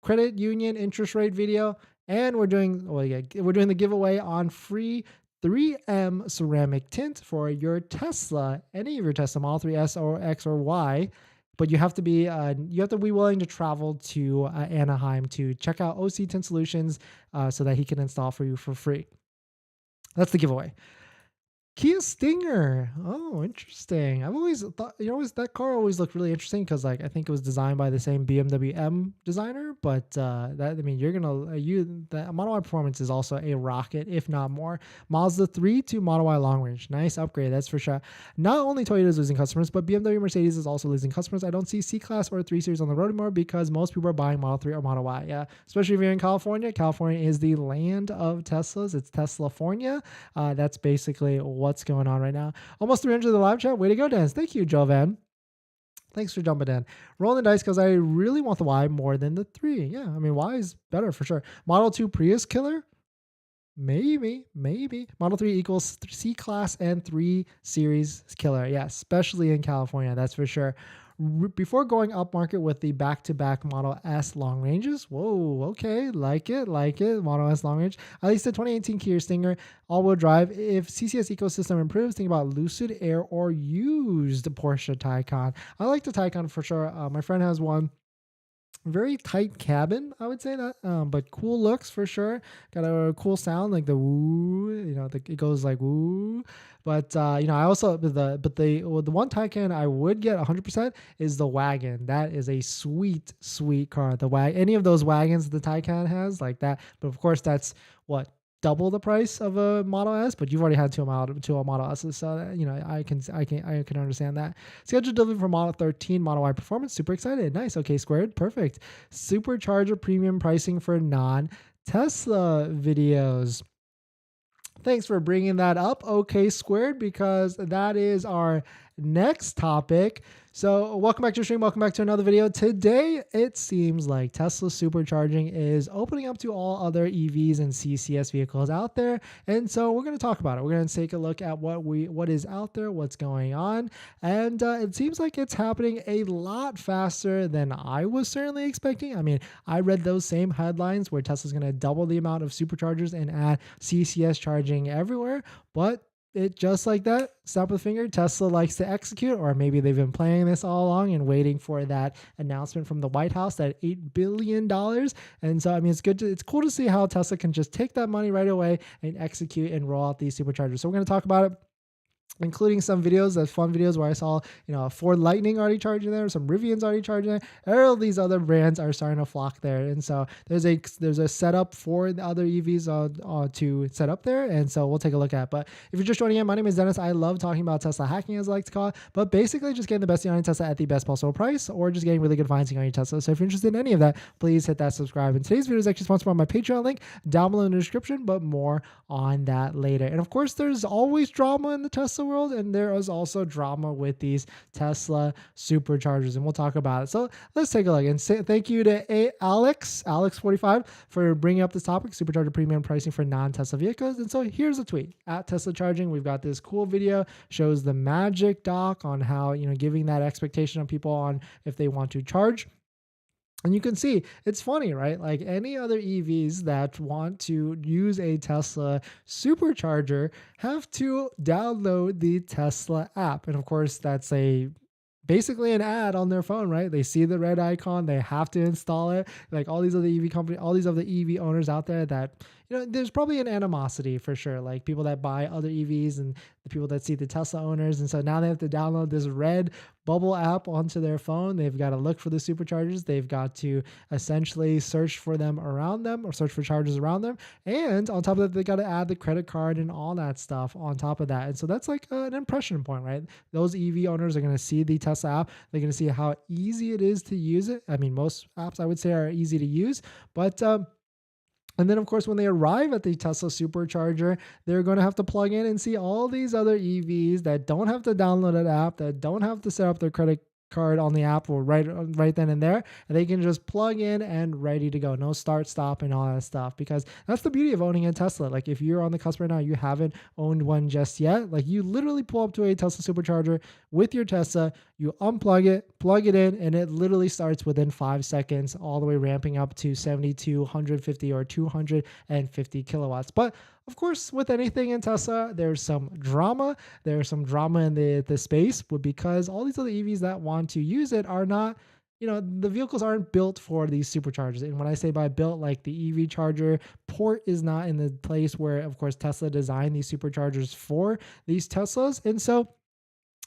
credit union interest rate video, And we're doing, well, yeah, we're doing the giveaway on free 3M ceramic tint for your Tesla, any of your Tesla Model 3 S or X or Y. But you have to be willing to travel to Anaheim to check out OC Tint Solutions so that he can install for you for free. That's the giveaway. Kia Stinger. Oh, interesting. I've always thought, that car always looked really interesting because, like, I think it was designed by the same BMW M designer. But the Model Y Performance is also a rocket, if not more. Mazda 3 to Model Y Long Range. Nice upgrade, that's for sure. Not only Toyota is losing customers, but BMW Mercedes is also losing customers. I don't see C-Class or 3 Series on the road anymore because most people are buying Model 3 or Model Y. Yeah, especially if you're in California. California is the land of Teslas. It's Teslafornia. That's basically what's going on right now. Almost 300 in the live chat. Way to go, Dennis. Thank you, Jovan. Thanks for jumping in. Rolling the dice because I really want the Y more than the 3. Yeah, I mean, Y is better for sure. Model 2 Prius killer? Maybe. Model 3 equals C-Class and 3 Series killer. Yeah, especially in California, that's for sure. Before going up market with the back-to-back Model S long ranges. Whoa, okay, like it. Model S long range. At least the 2018 Kia Stinger all-wheel drive. If CCS ecosystem improves, think about Lucid Air or used Porsche Taycan. I like the Taycan for sure. My friend has one. Very tight cabin, I would say that, but cool looks for sure. Got a cool sound, like the woo, it goes like woo. But I also the one Taycan I would get 100% is the wagon. That is a sweet car. Any of those wagons the Taycan has, like that. But of course, that's what, double the price of a Model S, but you've already had two Model S's, so I can understand that. Scheduled delivery for Model 13 Model Y Performance. Super excited. Nice. Okay, squared. Perfect. Supercharger premium pricing for non-Tesla videos. Thanks for bringing that up, OK squared, because that is our next topic. So welcome back to the stream. Welcome back to another video. Today, it seems like Tesla supercharging is opening up to all other EVs and CCS vehicles out there. And so we're going to talk about it. We're going to take a look at what is out there, what's going on. And it seems like it's happening a lot faster than I was certainly expecting. I mean, I read those same headlines where Tesla's going to double the amount of superchargers and add CCS charging everywhere. But it just like that, snap of the finger, Tesla likes to execute, or maybe they've been planning this all along and waiting for that announcement from the White House, that $8 billion. And so, I mean, it's cool to see how Tesla can just take that money right away and execute and roll out these superchargers. So we're going to talk about it, including some videos, fun videos where I saw, Ford Lightning already charging there, some Rivian's already charging there. All these other brands are starting to flock there, and so there's a setup for the other EVs to set up there, and so we'll take a look at it. But if you're just joining in, my name is Dennis. I love talking about Tesla hacking, as I like to call it, but basically just getting the best deal on your Tesla at the best possible price, or just getting really good financing on your Tesla. So if you're interested in any of that, please hit that subscribe. And today's video is actually sponsored by my Patreon link down below in the description, but more on that later. And of course, there's always drama in the Tesla world, and there is also drama with these Tesla superchargers, and we'll talk about it. So let's take a look and say thank you to Alex45 for bringing up this topic, supercharger premium pricing for non-Tesla vehicles. And so here's a tweet at Tesla Charging. We've got this cool video, shows the magic doc on how, giving that expectation of people on if they want to charge. And you can see, it's funny, right? Like any other EVs that want to use a Tesla supercharger have to download the Tesla app. And of course, that's basically an ad on their phone, right? They see the red icon, they have to install it. Like all these other EV companies, all these other EV owners out there that, there's probably an animosity for sure. Like people that buy other EVs and the people that see the Tesla owners. And so now they have to download this red bubble app onto their phone. They've got to look for the superchargers. They've got to essentially search for them around them, or search for chargers around them. And on top of that, they got to add the credit card and all that stuff on top of that. And so that's like an impression point, right? Those EV owners are going to see the Tesla app. They're going to see how easy it is to use it. I mean, most apps I would say are easy to use, but and then, of course, when they arrive at the Tesla supercharger, they're going to have to plug in and see all these other EVs that don't have to download an app, that don't have to set up their credit card on the app or right then and there, and they can just plug in and ready to go. No start, stop, and all that stuff, because that's the beauty of owning a Tesla. Like if you're on the cusp right now, you haven't owned one just yet, like you literally pull up to a Tesla supercharger with your Tesla, you unplug it, plug it in, and it literally starts within 5 seconds, all the way ramping up to 72, 150, or 250 kilowatts. But of course, with anything in Tesla, there's some drama. There's some drama in the space, but because all these other EVs that want to use it are not, the vehicles aren't built for these superchargers. And when I say by built, like the EV charger port is not in the place where, of course, Tesla designed these superchargers for these Teslas. And so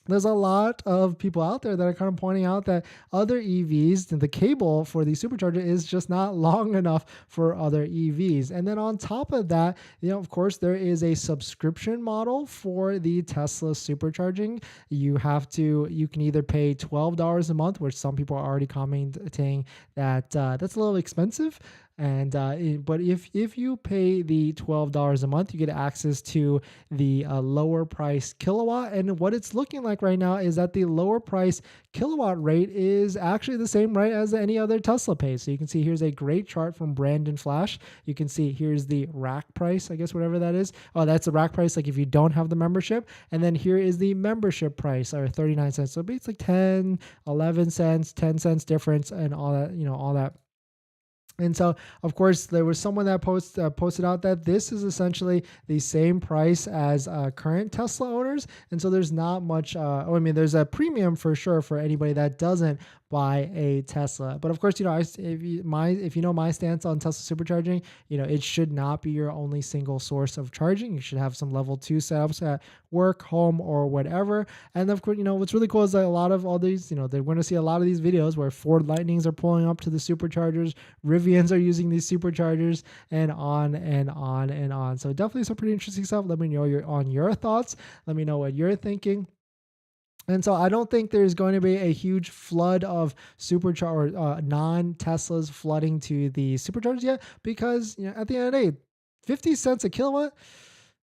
there's a lot of people out there that are kind of pointing out that other EVs, the cable for the supercharger is just not long enough for other EVs. And then on top of that, of course, there is a subscription model for the Tesla supercharging. You can either pay $12 a month, which some people are already commenting that that's a little expensive. And but if you pay the $12 a month, you get access to the lower price kilowatt. And what it's looking like right now is that the lower price kilowatt rate is actually the same rate as any other Tesla pays. So you can see here's a great chart from Brandon Flash. You can see here's the rack price, I guess, whatever that is. Oh, that's the rack price, like if you don't have the membership. And then here is the membership price, or 39 cents. So it's like 10, 11 cents, 10 cents difference, and all that, all that. And so, of course, there was someone that posted out that this is essentially the same price as current Tesla owners. And so there's not much, there's a premium for sure for anybody that doesn't buy a Tesla. But of course, if you know my stance on Tesla supercharging, it should not be your only single source of charging. You should have some level 2 setups at work, home, or whatever. And of course, what's really cool is that a lot of all these, they're going to see a lot of these videos where Ford Lightnings are pulling up to the superchargers, Rivians are using these superchargers, and on and on and on. So definitely some pretty interesting stuff. Let me know your thoughts. Let me know what you're thinking. And so I don't think there's going to be a huge flood of non-Teslas flooding to the superchargers yet, because at the end of the day, 50 cents a kilowatt,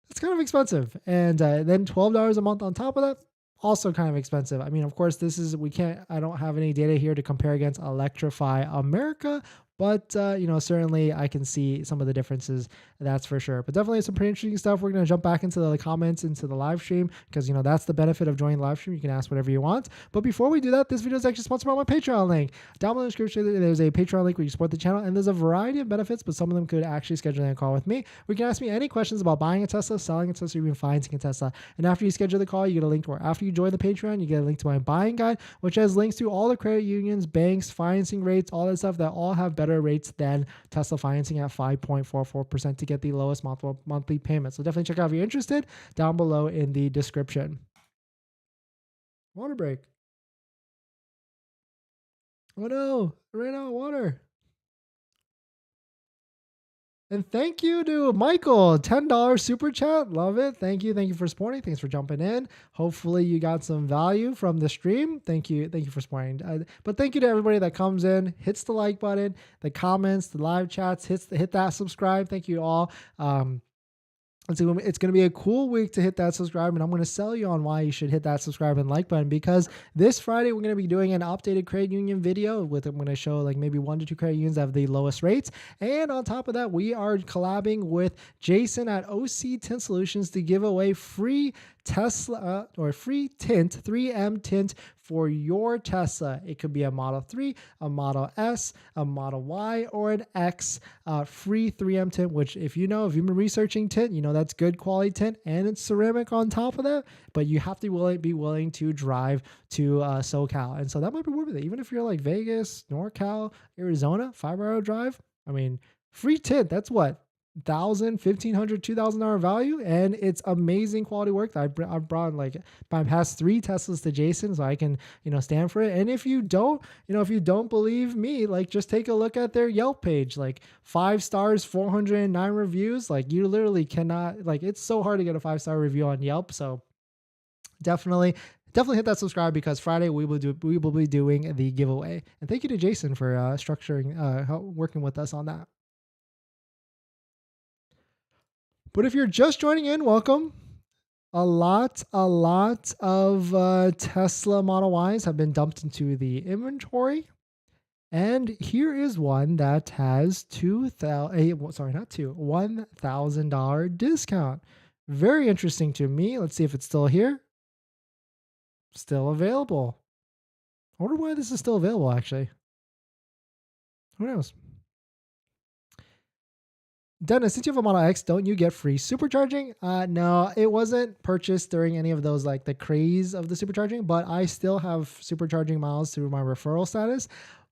that's kind of expensive. And then $12 a month on top of that, also kind of expensive. I mean, of course, I don't have any data here to compare against Electrify America, but certainly I can see some of the differences, that's for sure. But definitely some pretty interesting stuff. We're going to jump back into the comments, into the live stream, because that's the benefit of joining the live stream. You can ask whatever you want. But before we do that, this video is actually sponsored by my Patreon link. Down below in the description, there's a Patreon link where you support the channel, and there's a variety of benefits, but some of them could actually schedule a call with me. We can ask me any questions about buying a Tesla, selling a Tesla, or even financing a Tesla. And after you schedule the call, you get a link to, or after you join the Patreon, you get a link to my buying guide, which has links to all the credit unions, banks, financing rates, all that stuff that all have better rates than Tesla financing at 5.44% to get the lowest monthly payment. So definitely check out if you're interested, down below in the description. Water break. Oh no, I ran out of water. And thank you to Michael, $10 super chat. Love it. Thank you for supporting. Thanks for jumping in. Hopefully you got some value from the stream. Thank you for supporting. But thank you to everybody that comes in, hits the like button, the comments, the live chats, hit that subscribe. Thank you all. It's going to be a cool week to hit that subscribe, and I'm going to sell you on why you should hit that subscribe and like button, because this Friday we're going to be doing an updated credit union video I'm going to show like maybe 1 to 2 credit unions that have the lowest rates. And on top of that, we are collabing with Jason at OC Tint Solutions to give away free Tesla or free tint, 3M tint for your Tesla. It could be a Model 3, a Model S, a Model Y, or an X, free 3M tint, which if you've been researching tint, that's good quality tint, and it's ceramic on top of that, but you have to be willing to drive to SoCal. And so that might be worth it. Even if you're like Vegas, NorCal, Arizona, 5-hour drive, I mean, free tint, that's what? $1,000, $1,500, $2,000 value, and it's amazing quality work that I've brought like my past 3 Teslas to Jason, so I can stand for it. And if you don't believe me, like just take a look at their Yelp page, like 5 stars, 409 reviews. Like you literally cannot, like it's so hard to get a 5-star review on Yelp. So definitely hit that subscribe, because Friday we will be doing the giveaway. And thank you to Jason for working with us on that. But if you're just joining in, welcome. A lot of Tesla Model Ys have been dumped into the inventory. And here is one that has $1,000 discount. Very interesting to me. Let's see if it's still here. Still available. I wonder why this is still available, actually. Who knows? Dennis, since you have a Model X, don't you get free supercharging? No, it wasn't purchased during any of those, like the craze of the supercharging, but I still have supercharging miles through my referral status,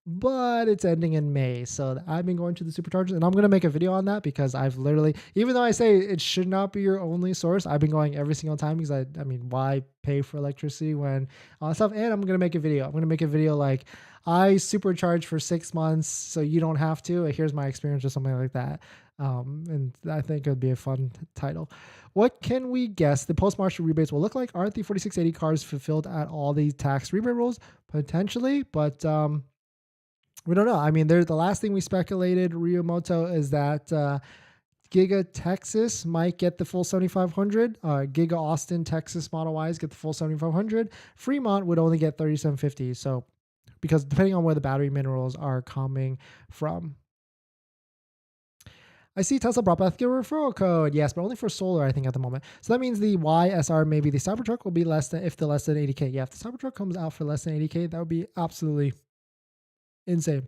but it's ending in May. So I've been going to the superchargers, and I'm going to make a video on that because I've literally, even though I say it should not be your only source, I've been going every single time because I mean, why pay for electricity when all that stuff? And I'm going to make a video. I'm going to make a video like, I supercharge for 6 months so you don't have to. Here's my experience or something like that. And I think it would be a fun title. What can we guess the post-martial rebates will look like? Aren't the 4680 cars fulfilled at all the tax rebate rules? Potentially, but we don't know. I mean, there's the last thing we speculated, Ryomoto, is that Giga Texas might get the full 7500. Giga Austin Texas Model Ys get the full 7500. Fremont would only get 3750. So, because depending on where the battery minerals are coming from. I see Tesla brought back a referral code. Yes, but only for solar, I think, at the moment. So that means the YSR, maybe the Cybertruck, will be less than less than 80K. Yeah, if the Cybertruck comes out for less than 80K, that would be absolutely insane.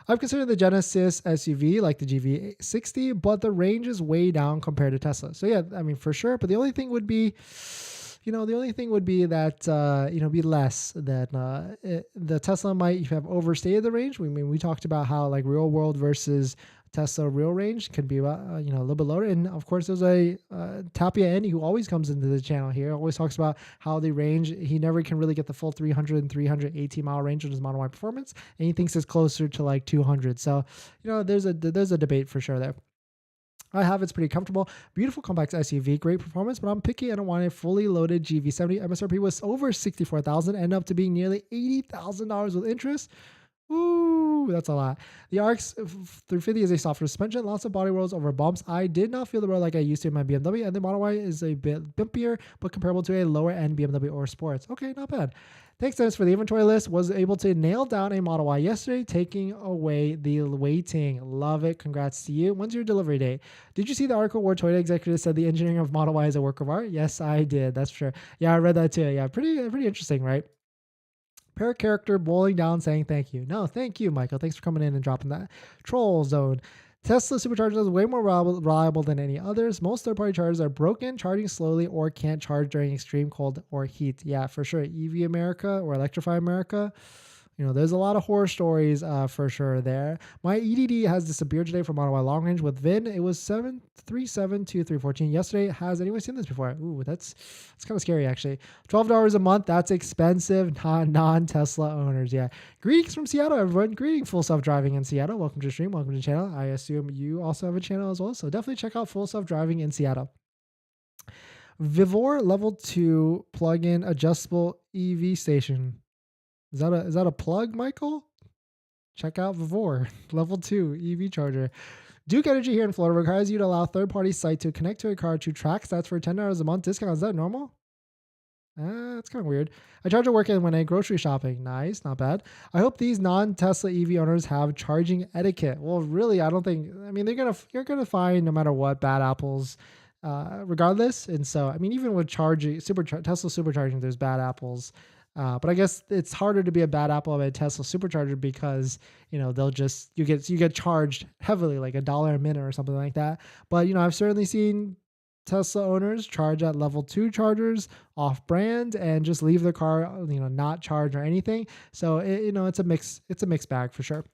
I've considered the Genesis SUV like the GV60, but the range is way down compared to Tesla. So yeah, I mean, for sure. But the only thing would be, that, be less than the Tesla might have overstated the range. We talked about how like real world versus Tesla real range can be about, a little bit lower. And of course, there's a Tapia Andy who always comes into the channel here, always talks about how the range, he never can really get the full 300 and 318 mile range on his Model Y Performance. And he thinks it's closer to like 200. So, there's a debate for sure there. I have it's pretty comfortable, beautiful compact SUV, great performance, but I'm picky. I don't want a fully loaded GV70. MSRP was over $64,000, ended up to being nearly $80,000 with interest. Ooh, that's a lot. The RX 350 is a softer suspension, lots of body rolls over bumps. I did not feel the road like I used to in my BMW, and the Model Y is a bit bumpier, but comparable to a lower end BMW or Sports. Okay, not bad. Thanks, Dennis, for the inventory list. Was able to nail down a Model Y yesterday, taking away the waiting. Love it. Congrats to you. When's your delivery date? Did you see the article where Toyota executives said the engineering of Model Y is a work of art? Yes, I did. That's for sure. Yeah, I read that too. Yeah, pretty interesting, right? Pair character bowling down saying thank you. No, thank you, Michael. Thanks for coming in and dropping that. Troll zone. Tesla Supercharger is way more reliable than any others. Most third-party chargers are broken, charging slowly, or can't charge during extreme cold or heat. Yeah, for sure. EV America or Electrify America. There's a lot of horror stories for sure there. My EDD has disappeared today from Model Y long range with VIN. It was 7372314 yesterday. Has anyone seen this before? Ooh, that's kind of scary actually. $12 a month. That's expensive. Non-Tesla owners. Yeah. Greetings from Seattle, everyone. Greeting Full Self-Driving in Seattle. Welcome to the stream. Welcome to the channel. I assume you also have a channel as well. So definitely check out Full Self-Driving in Seattle. Vivor Level 2 plug-in adjustable EV station. Is that a plug, Michael? Check out Vivor, level 2 EV charger. Duke Energy here in Florida requires you to allow third-party site to connect to a car to track stats for $10 a month discount. Is that normal? That's kind of weird. I charge at work and when I grocery shopping. Nice, not bad. I hope these non-Tesla EV owners have charging etiquette. Well, really, I don't think. I mean, you're gonna find no matter what bad apples, regardless. And so, I mean, even with charging Tesla supercharging, there's bad apples. But I guess it's harder to be a bad apple of a Tesla supercharger because, they'll just, you get charged heavily, like $1 a minute or something like that. But, I've certainly seen Tesla owners charge at level 2 chargers off brand and just leave their car, not charged or anything. So, it's a mixed bag for sure.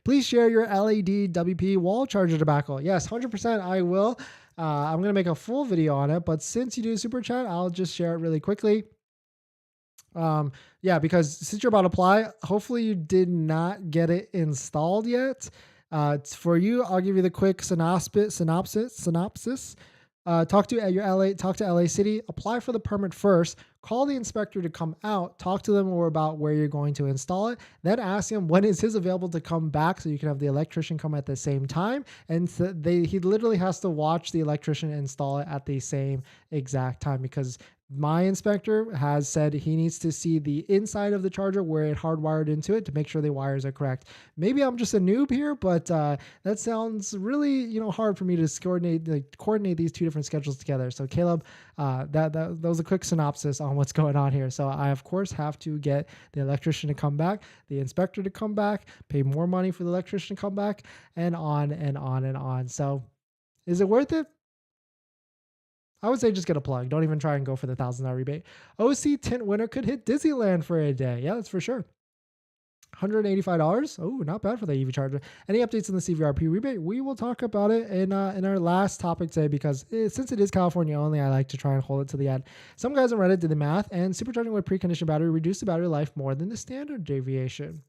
Please share your LED WP wall charger debacle. Yes, 100% I will. I'm going to make a full video on it, but since you do super chat, I'll just share it really quickly. Because since you're about to apply, hopefully you did not get it installed yet. For you, I'll give you the quick synopsis. Talk to LA City, apply for the permit first, call the inspector to come out, talk to them more about where you're going to install it, then ask him when is his available to come back so you can have the electrician come at the same time. And so he literally has to watch the electrician install it at the same exact time, because my inspector has said he needs to see the inside of the charger where it hardwired into it to make sure the wires are correct. Maybe I'm just a noob here, but that sounds really, hard for me to coordinate these two different schedules together. So Caleb, that was a quick synopsis on what's going on here. So I of course have to get the electrician to come back, the inspector to come back, pay more money for the electrician to come back, and on and on and on. So is it worth it? I would say just get a plug. Don't even try and go for the $1,000 rebate. OC tint winner could hit Disneyland for a day. Yeah, that's for sure. $185. Oh, not bad for the EV charger. Any updates on the CVRP rebate? We will talk about it in our last topic today, because since it is California only, I like to try and hold it to the end. Some guys on Reddit did the math, and supercharging with preconditioned battery reduced the battery life more than the standard deviation.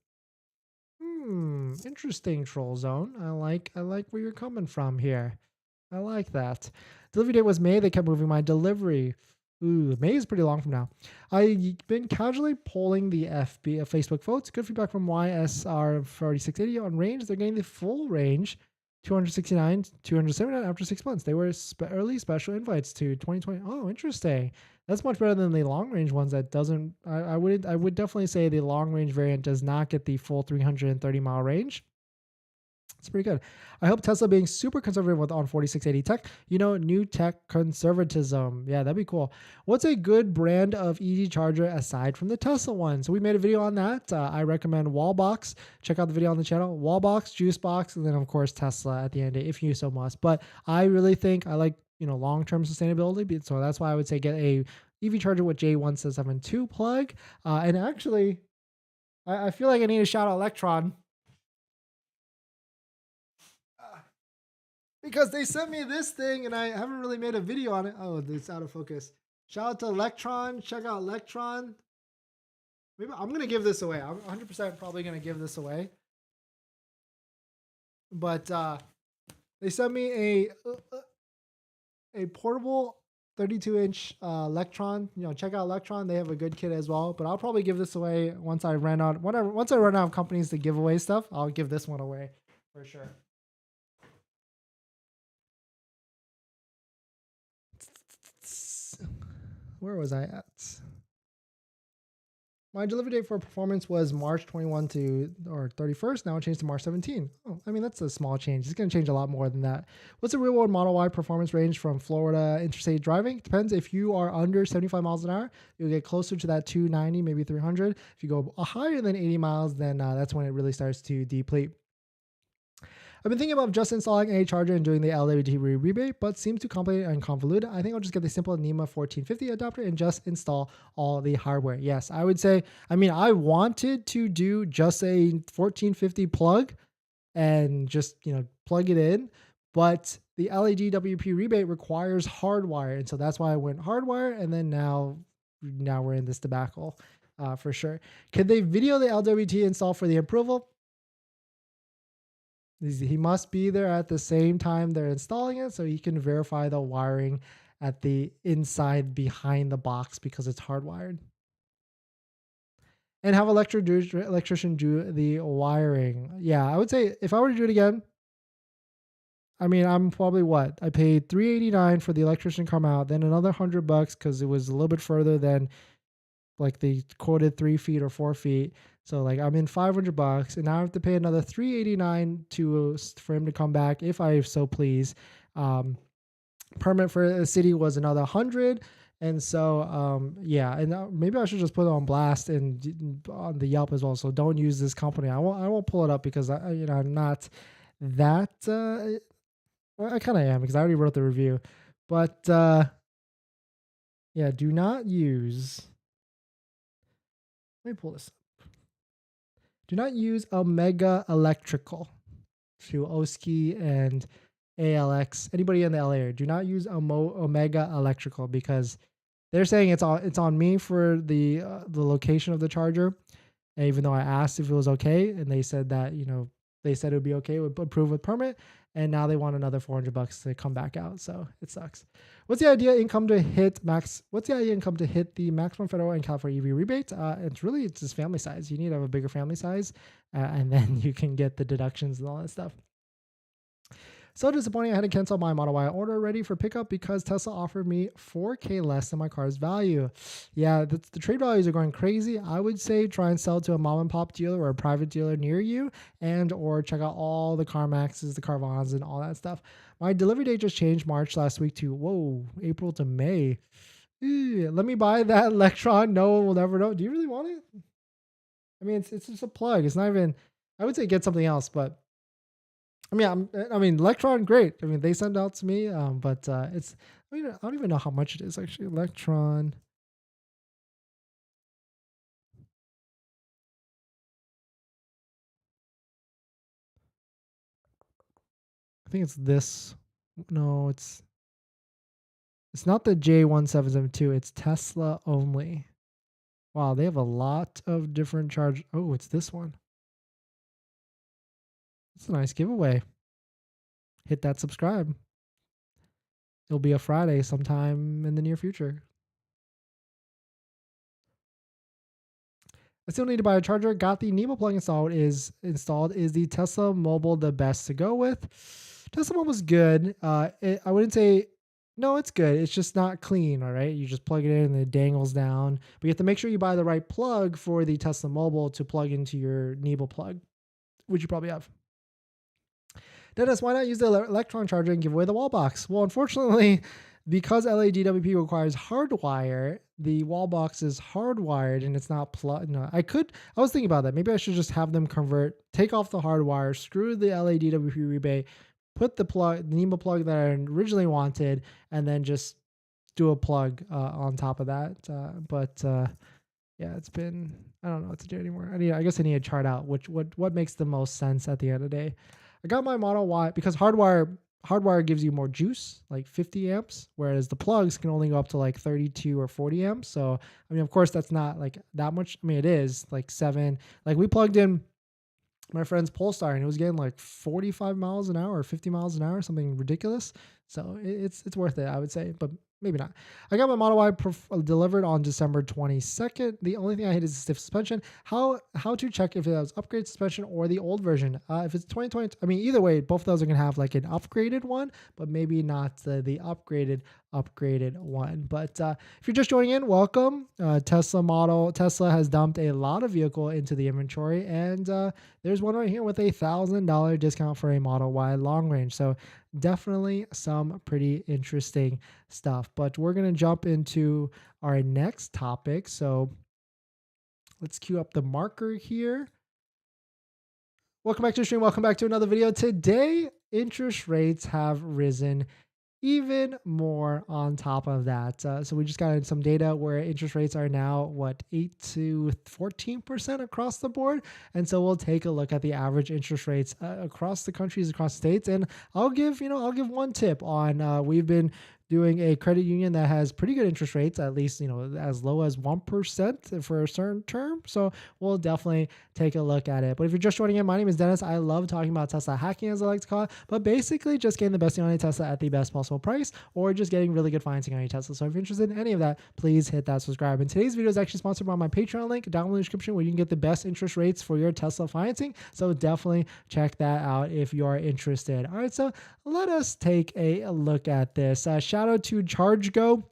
Interesting, Troll Zone. I like where you're coming from here. I like that. Delivery date was May. They kept moving my delivery. Ooh, May is pretty long from now. I've been casually polling the Facebook votes. Good feedback from YSR 4680 on range. They're getting the full range, 269, 279 after 6 months. They were early special invites to 2020. Oh, interesting. That's much better than the long range ones. That doesn't. I would definitely say the long range variant does not get the full 330-mile range. It's pretty good. I hope Tesla being super conservative on 4680 tech. New tech conservatism. Yeah, that'd be cool. What's a good brand of EV charger aside from the Tesla one? So we made a video on that. I recommend Wallbox. Check out the video on the channel. Wallbox, Juicebox, and then of course Tesla at the end if you so must. But I really think I like long-term sustainability. So that's why I would say get a EV charger with J1772 plug. And actually, I feel like I need to shout out Electron, because they sent me this thing and I haven't really made a video on it. Oh, it's out of focus. Shout out to Electron. Check out Electron. Maybe I'm going to give this away. I'm 100% probably going to give this away. But they sent me a portable 32-inch Electron. Check out Electron. They have a good kit as well. But I'll probably give this away once I run out. Once I run out of companies to give away stuff, I'll give this one away for sure. Where was I at? My delivery date for performance was March 21 or 31st. Now it changed to March 17. Oh, I mean, that's a small change. It's going to change a lot more than that. What's the real world Model Y performance range from Florida interstate driving? Depends. If you are under 75 miles an hour, you'll get closer to that 290, maybe 300. If you go higher than 80 miles, then that's when it really starts to deplete. I've been thinking about just installing a charger and doing the LWT rebate, but seems too complicated and convoluted. I think I'll just get the simple NEMA 1450 adapter and just install all the hardware. Yes, I would say, I wanted to do just a 1450 plug and just, plug it in, but the LADWP rebate requires hardwire. And so that's why I went hardwire. And then now we're in this debacle for sure. Can they video the LWT install for the approval? He must be there at the same time they're installing it so he can verify the wiring at the inside behind the box because it's hardwired. And have electrician do the wiring. Yeah, I would say if I were to do it again, I'm probably I paid $389 for the electrician to come out, then another $100 because it was a little bit further than like the quoted 3 feet or 4 feet. So I'm in $500 and now I have to pay another $389 for him to come back if I so please. Permit for the city was another $100. And so, yeah, and maybe I should just put it on blast and on the Yelp as well. So don't use this company. I won't pull it up because I'm not that, well, I kind of am because I already wrote the review, but, yeah, do not use, let me pull this up. Do not use Omega Electrical to Oski and ALX. Anybody in the LA area, do not use Omega Electrical because they're saying it's on me for the location of the charger. And even though I asked if it was okay, and they said that They said it would be okay with approved with permit, and now they want another $400 to come back out. So it sucks. What's the idea income to hit max? What's the idea income to hit the maximum federal and California EV rebate? It's just family size. You need to have a bigger family size, and then you can get the deductions and all that stuff. So disappointing, I had to cancel my Model Y order ready for pickup because Tesla offered me $4K less than my car's value. Yeah, the trade values are going crazy. I would say try and sell to a mom and pop dealer or a private dealer near you, and or check out all the CarMaxes, the Carvans, and all that stuff. My delivery date just changed March last week to, April to May. Let me buy that Electron. No one will never know. Do you really want it? I mean, it's just a plug. It's not even, I would say get something else, but I mean, Electron, great. I mean, they send out to me, but it's, I don't even know how much it is actually. Electron. I think it's this. No, it's not the J1772. It's Tesla only. Wow, they have a lot of different charge. Oh, it's this one. It's a nice giveaway. Hit that subscribe. It'll be a Friday sometime in the near future. I still need to buy a charger. Got the NEMO plug installed. Is the Tesla Mobile the best to go with? Tesla Mobile's good. I wouldn't say, no, it's good. It's just not clean, all right? You just plug it in and it dangles down. But you have to make sure you buy the right plug for the Tesla Mobile to plug into your NEMO plug, which you probably have. Dennis, why not use the Electron charger and give away the wall box? Well, unfortunately, because LADWP requires hardwire, the wall box is hardwired and it's not plugged. No, I was thinking about that. Maybe I should just have them take off the hardwire, screw the LADWP rebate, put the NEMO plug that I originally wanted, and then just do a plug on top of that. Yeah, it's been, I don't know what to do anymore. I guess I need to chart out what makes the most sense at the end of the day. I got my Model Y because hardwire gives you more juice, like 50 amps, whereas the plugs can only go up to like 32 or 40 amps. So, I mean, of course, that's not like that much. I mean, it is like 7. Like we plugged in my friend's Polestar and it was getting like 45 miles an hour or 50 miles an hour, something ridiculous. So it's worth it, I would say, but maybe not. I got my Model Y delivered on December 22nd. The only thing I hate is the stiff suspension. How to check if it was upgrade suspension or the old version? If it's 2020, I mean, either way, both of those are going to have like an upgraded one, but maybe not the upgraded one. But if you're just joining in, welcome. Tesla has dumped a lot of vehicle into the inventory, and there's one right here with a $1,000 discount for a Model Y long range. So definitely some pretty interesting stuff. But we're going to jump into our next topic. So let's queue up the marker here. Welcome back to the stream. Welcome back to another video. Today, interest rates have risen even more on top of that. So we just got some data where interest rates are now 8 to 14% across the board. And so we'll take a look at the average interest rates across the countries, across states. And I'll give one tip on, we've been doing a credit union that has pretty good interest rates, at least, as low as 1% for a certain term. So we'll definitely take a look at it. But if you're just joining in, my name is Dennis. I love talking about Tesla hacking, as I like to call it, but basically just getting the best deal on a Tesla at the best possible price, or just getting really good financing on your Tesla. So if you're interested in any of that, please hit that subscribe. And today's video is actually sponsored by my Patreon link down in the description, where you can get the best interest rates for your Tesla financing. So definitely check that out if you're interested. All right, so let us take a look at this. Shout out to ChargeGo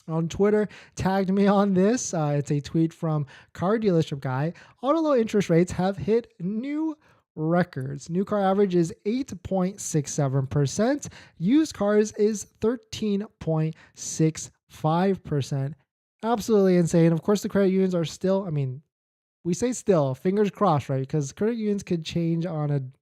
on Twitter, tagged me on this. It's a tweet from Car Dealership Guy. Auto loan interest rates have hit new records. New car average is 8.67%. Used cars is 13.65%. Absolutely insane. Of course, the credit unions are still, we say still, fingers crossed, right? Because credit unions could change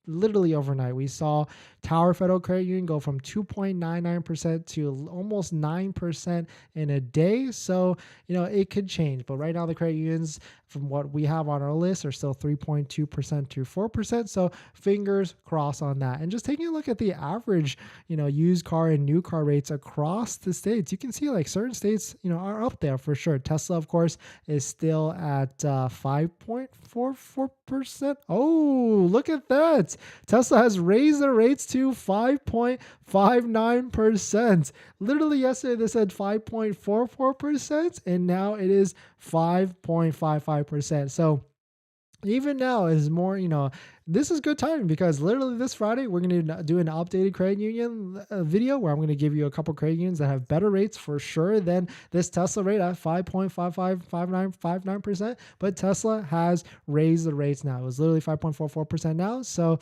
literally overnight. We saw Tower Federal Credit Union go from 2.99% to almost 9% in a day. So, it could change. But right now, the credit unions, from what we have on our list, are still 3.2% to 4%. So fingers crossed on that. And just taking a look at the average, used car and new car rates across the states, you can see like certain states, are up there for sure. Tesla, of course, is still at 5.4%. 5.44%. Oh, look at that. Tesla has raised their rates to 5.59%. Literally yesterday they said 5.44%, and now it is 5.55%. So even now is more, this is good timing because literally this Friday we're going to do an updated credit union video where I'm going to give you a couple credit unions that have better rates for sure than this Tesla rate at 5.5559%. But Tesla has raised the rates now. It was literally 5.44% now. So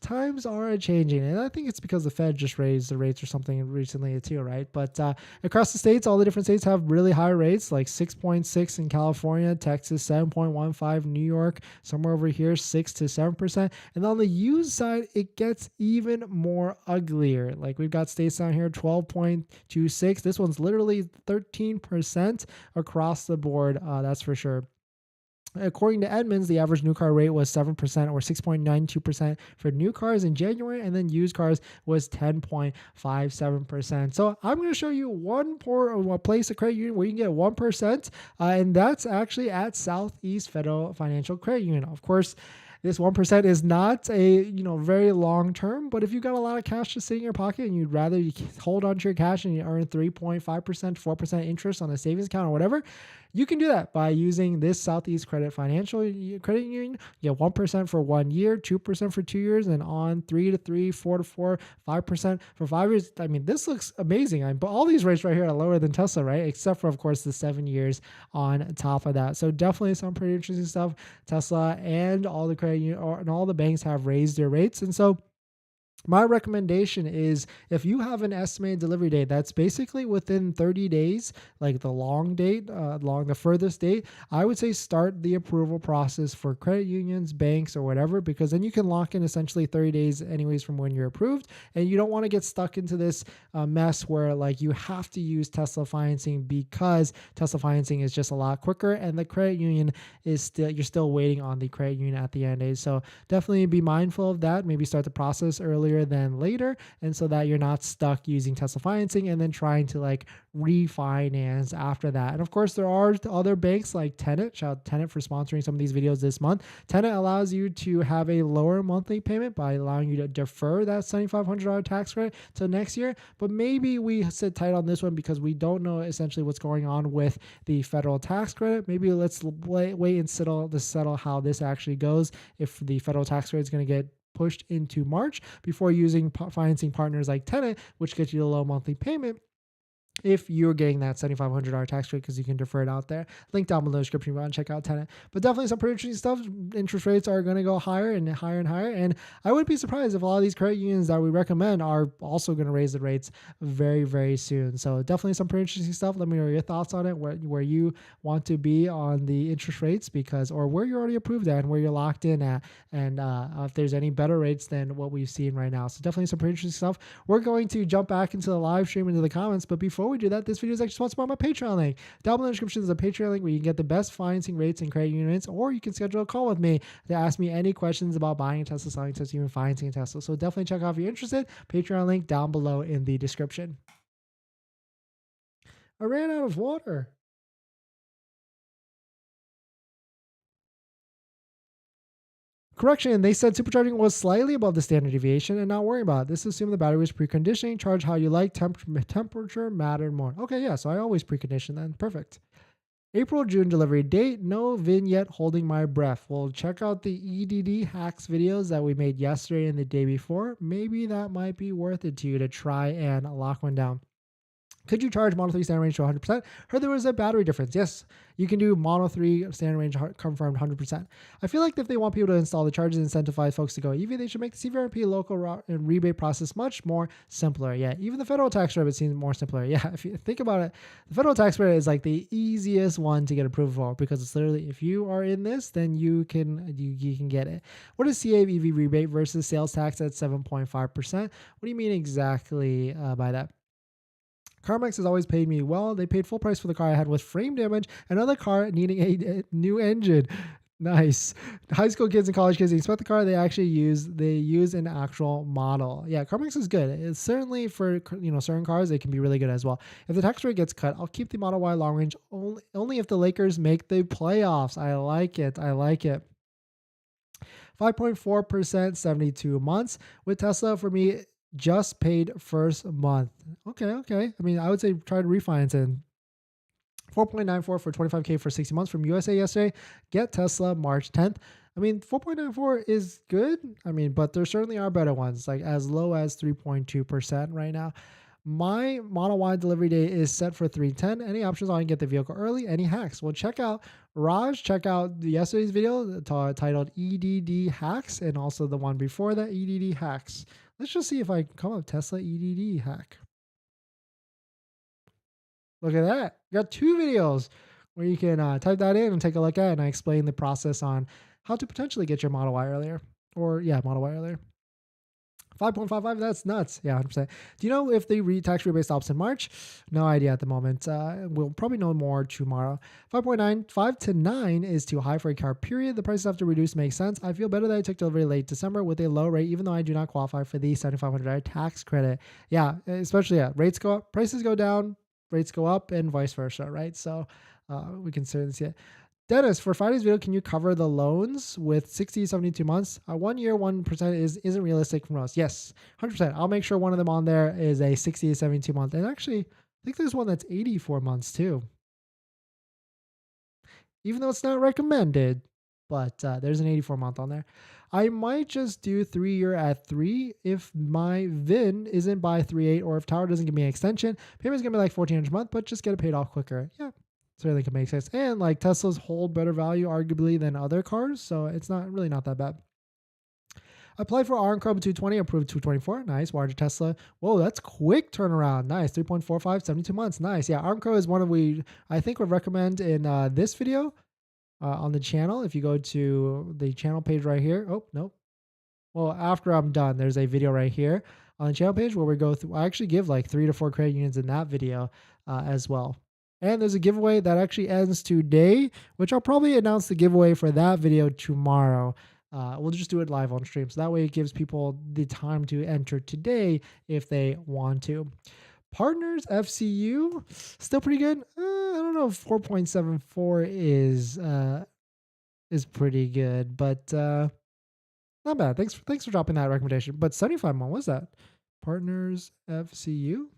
times are changing, and I think it's because the Fed just raised the rates or something recently too, right? But across the states, all the different states have really high rates, like 6.6 in California, Texas 7.15, New York somewhere over here 6 to 7%. And on the used side, it gets even more uglier. Like we've got states down here 12.26. This one's literally 13% across the board. That's for sure. According to Edmunds, the average new car rate was 7% or 6.92% for new cars in January, and then used cars was 10.57%. So I'm going to show you one place of credit union where you can get 1%, and that's actually at Southeast Federal Financial Credit Union. Of course, this 1% is not a very long term, but if you got a lot of cash just sitting in your pocket and you'd rather you hold on to your cash and you earn 3.5%, 4% interest on a savings account or whatever, you can do that by using this Southeast Credit Financial Credit Union. You get 1% for 1 year, 2% for 2 years, and on 3 to 3, 4 to 4, 5% for 5 years. I mean, this looks amazing. But all these rates right here are lower than Tesla, right? Except for, of course, the 7 years on top of that. So definitely some pretty interesting stuff. Tesla and all the credit union and all the banks have raised their rates, and so my recommendation is if you have an estimated delivery date that's basically within 30 days, like the long date, the furthest date, I would say start the approval process for credit unions, banks, or whatever, because then you can lock in essentially 30 days anyways from when you're approved. And you don't want to get stuck into this mess where like you have to use Tesla financing because Tesla financing is just a lot quicker and the credit union is you're still waiting on the credit union at the end of it. So definitely be mindful of that. Maybe start the process earlier than later, and so that you're not stuck using Tesla financing and then trying to like refinance after that. And of course, there are other banks like Tenet. Shout out Tenet for sponsoring some of these videos this month. Tenet allows you to have a lower monthly payment by allowing you to defer that $7,500 tax credit to next year. But maybe we sit tight on this one because we don't know essentially what's going on with the federal tax credit. Maybe let's wait and settle how this actually goes. If the federal tax credit is going to get pushed into March before using financing partners like Tenet, which gets you a low monthly payment if you're getting that $7,500 tax rate because you can defer it out there. Link down below in the description if you want to check out Tenet. But definitely some pretty interesting stuff. Interest rates are going to go higher and higher and higher. And I wouldn't be surprised if a lot of these credit unions that we recommend are also going to raise the rates very, very soon. So definitely some pretty interesting stuff. Let me know your thoughts on it, where you want to be on the interest rates or where you're already approved at and where you're locked in at. And if there's any better rates than what we've seen right now. So definitely some pretty interesting stuff. We're going to jump back into the live stream into the comments. But before we do that, this video is actually sponsored by my Patreon link. Down below in the description is a Patreon link where you can get the best financing rates and credit unions, or you can schedule a call with me to ask me any questions about buying a Tesla, selling a Tesla, even financing a Tesla. So definitely check out if you're interested. Patreon link down below in the description. I ran out of water. Correction, they said supercharging was slightly above the standard deviation and not worry about it. This assumed the battery was preconditioning. Charge how you like. Temperature mattered more. Okay, yeah, so I always precondition then. Perfect. April, June delivery date. No VIN yet, holding my breath. Well, check out the EDD hacks videos that we made yesterday and the day before. Maybe that might be worth it to you to try and lock one down. Could you charge Model 3 standard range to 100%? Heard there was a battery difference. Yes, you can do Model 3 standard range confirmed 100%. I feel like if they want people to install the chargers and incentivize folks to go EV, they should make the CVRP local route and rebate process much more simpler. Yeah, even the federal tax credit seems more simpler. Yeah, if you think about it, the federal tax credit is like the easiest one to get approval for because it's literally if you are in this, then you can get it. What is CA EV rebate versus sales tax at 7.5%? What do you mean exactly by that? CarMax has always paid me well. They paid full price for the car I had with frame damage, another car needing a new engine. Nice. High school kids and college kids, they expect the car they actually use an actual model. Yeah, CarMax is good. It's certainly for certain cars, it can be really good as well. If the tax rate gets cut, I'll keep the Model Y long range only if the Lakers make the playoffs. I like it. 5.4%, 72 months. With Tesla, for me, just paid first month. Okay. I mean, I would say try to refinance it. 4.94 for 25K for 60 months from USA yesterday. Get Tesla March 10th. I mean, 4.94 is good. I mean, but there certainly are better ones, like as low as 3.2% right now. My Model Y delivery date is set for 3/10. Any options on get the vehicle early? Any hacks? Well, check out yesterday's video titled EDD hacks, and also the one before that, EDD hacks. Let's just see if I can come up Tesla EDD hack. Look at that. Got 2 videos where you can type that in and take a look at it, and I explain the process on how to potentially get your Model Y earlier. Model Y earlier. 5.55, that's nuts. Yeah, 100%. Do you know if the tax rebate stops in March? No idea at the moment. We'll probably know more tomorrow. 5.9, 5 to 9 is too high for a car, period. The prices have to reduce makes sense. I feel better that I took delivery late December with a low rate, even though I do not qualify for the $7,500 tax credit. Yeah, especially, rates go up, prices go down, rates go up, and vice versa, right? So we can certainly see it. Dennis, for Friday's video, can you cover the loans with 60 to 72 months? 1 year, 1% isn't realistic from us. Yes, 100%. I'll make sure one of them on there is a 60 to 72 month. And actually, I think there's one that's 84 months too. Even though it's not recommended, but there's an 84 month on there. I might just do 3 year at 3 if my VIN isn't by 3.8, or if Tower doesn't give me an extension. Payment's gonna be like $1,400 a month, but just get it paid off quicker. Yeah, certainly can make sense. And like Teslas hold better value arguably than other cars, so it's not that bad. Applied for R&Co 220, approved 224. Nice. Larger Tesla. Whoa, that's quick turnaround. Nice. 3.45, 72 months. Nice. Yeah, R&Co is one of I think would recommend in this video on the channel. If you go to the channel page right here. Oh, nope. Well, after I'm done, there's a video right here on the channel page where we go through. I actually give like 3 to 4 credit unions in that video as well. And there's a giveaway that actually ends today, which I'll probably announce the giveaway for that video tomorrow. We'll just do it live on stream. So that way it gives people the time to enter today if they want to. Partners FCU, still pretty good. I don't know if 4.74 is pretty good, but not bad. Thanks for dropping that recommendation. But 75 month, what's that? Partners FCU?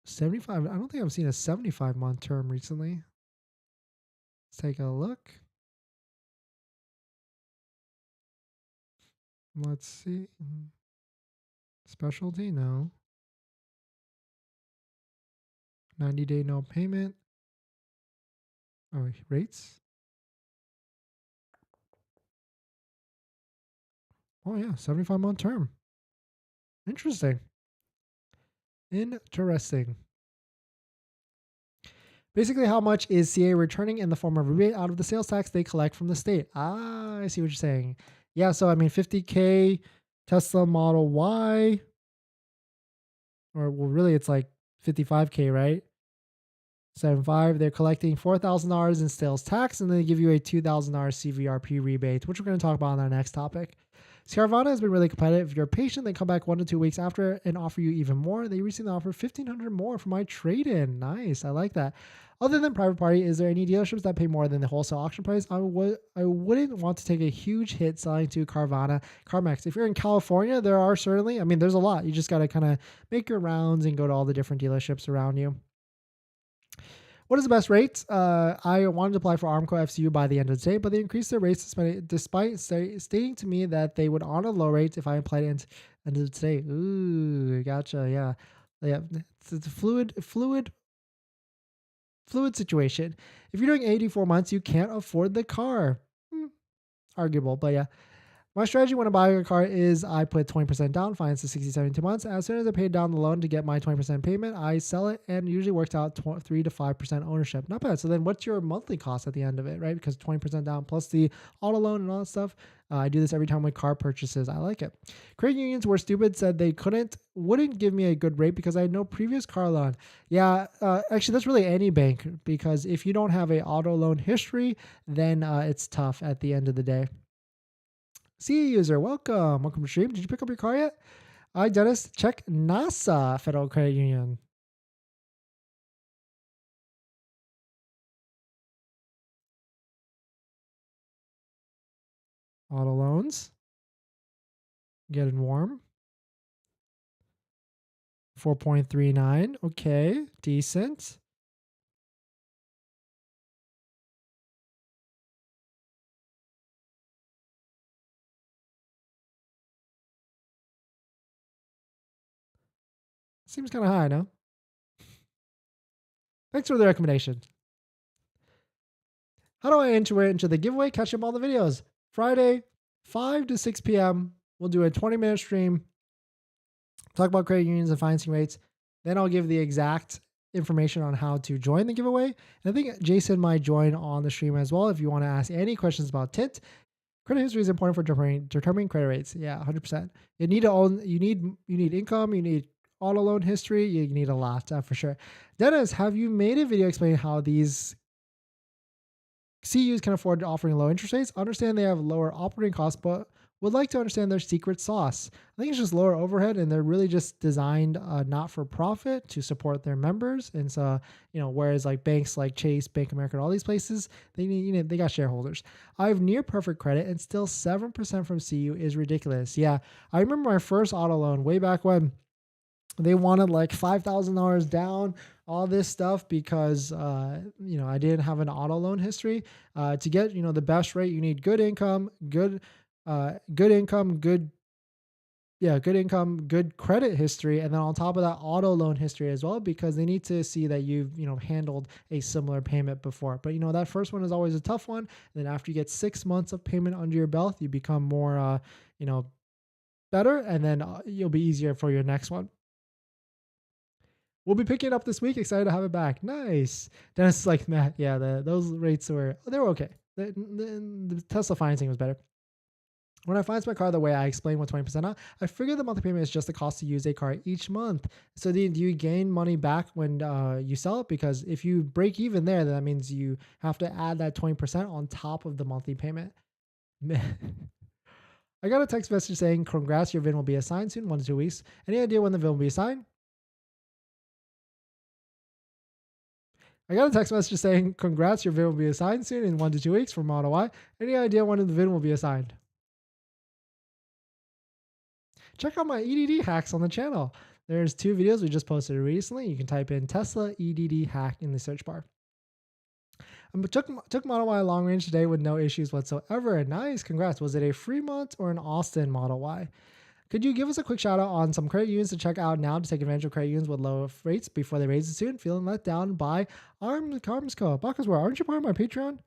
75. I don't think I've seen a 75 month term recently. Let's take a look. Let's see. Specialty, no. 90-day no payment. Oh, rates. Oh yeah, 75 month term. Interesting. Basically, how much is CA returning in the form of rebate out of the sales tax they collect from the state? Ah, I see what you're saying. Yeah, so I mean, 50K Tesla Model Y, or well, really it's like 55K, right? 75. They're collecting $4,000 in sales tax, and then they give you a $2,000 CVRP rebate, which we're going to talk about on our next topic. Carvana has been really competitive. If you're patient, they come back 1 to 2 weeks after and offer you even more. They recently offered $1,500 more for my trade-in. Nice, I like that. Other than private party, is there any dealerships that pay more than the wholesale auction price? I wouldn't want to take a huge hit selling to Carvana, CarMax. If you're in California, there are certainly. I mean, there's a lot. You just got to kind of make your rounds and go to all the different dealerships around you. What is the best rate? I wanted to apply for R&Co FCU by the end of the day, but they increased their rates despite stating to me that they would honor low rates if I applied it end of today. Ooh, gotcha. Yeah. It's a fluid situation. If you're doing 84 months, you can't afford the car. Arguable, but yeah. My strategy when I'm buying a car is I put 20% down, finance the 60, 72 months. As soon as I pay down the loan to get my 20% payment, I sell it, and usually works out 3 to 5% ownership. Not bad. So then what's your monthly cost at the end of it, right? Because 20% down plus the auto loan and all that stuff. I do this every time with car purchases. I like it. Credit unions were stupid, said they wouldn't give me a good rate because I had no previous car loan. Yeah, actually that's really any bank, because if you don't have a auto loan history, then it's tough at the end of the day. CA user, welcome to stream. Did you pick up your car yet? Hi, Dennis. Check NASA Federal Credit Union. Auto loans. Getting warm. 4.39. Okay, decent. Seems kind of high, no? Thanks for the recommendation. How do I enter into the giveaway? Catch up all the videos. Friday, 5 to 6 p.m. We'll do a 20-minute stream. Talk about credit unions and financing rates. Then I'll give the exact information on how to join the giveaway. And I think Jason might join on the stream as well if you want to ask any questions about TIT. Credit history is important for determining credit rates. Yeah, 100%. You need to own. You need income. You need auto loan history. You need a lot for sure. Dennis, have you made a video explaining how these CUs can afford offering low interest rates? Understand they have lower operating costs, but would like to understand their secret sauce. I think it's just lower overhead, and they're really just designed not for profit to support their members. And so, whereas like banks like Chase, Bank of America, and all these places, they need, they got shareholders. I have near perfect credit, and still 7% from CU is ridiculous. Yeah, I remember my first auto loan way back when. They wanted like $5,000 down, all this stuff because I didn't have an auto loan history. To get the best rate, you need good income, good income, good income, good credit history, and then on top of that, auto loan history as well, because they need to see that you've handled a similar payment before. But that first one is always a tough one. And then after you get 6 months of payment under your belt, you become more better, and then you'll be easier for your next one. We'll be picking it up this week. Excited to have it back. Nice. Dennis is like, Matt, yeah, those rates were okay. The Tesla financing was better. When I finance my car the way I explained with 20% off, I figure the monthly payment is just the cost to use a car each month. So do you gain money back when you sell it? Because if you break even there, then that means you have to add that 20% on top of the monthly payment. I got a text message saying, congrats, your VIN will be assigned soon, 1 to 2 weeks. Any idea when the VIN will be assigned? I got a text message saying, congrats, your VIN will be assigned soon in 1 to 2 weeks from Model Y. Any idea when the VIN will be assigned? Check out my EDD hacks on the channel. There's 2 videos we just posted recently. You can type in Tesla EDD hack in the search bar. I took Model Y long range today with no issues whatsoever. Nice, congrats. Was it a Fremont or an Austin Model Y? Could you give us a quick shout out on some credit unions to check out now to take advantage of credit unions with low rates before they raise it soon? Feeling let down by Armsco. Bakaswar, aren't you part of my Patreon?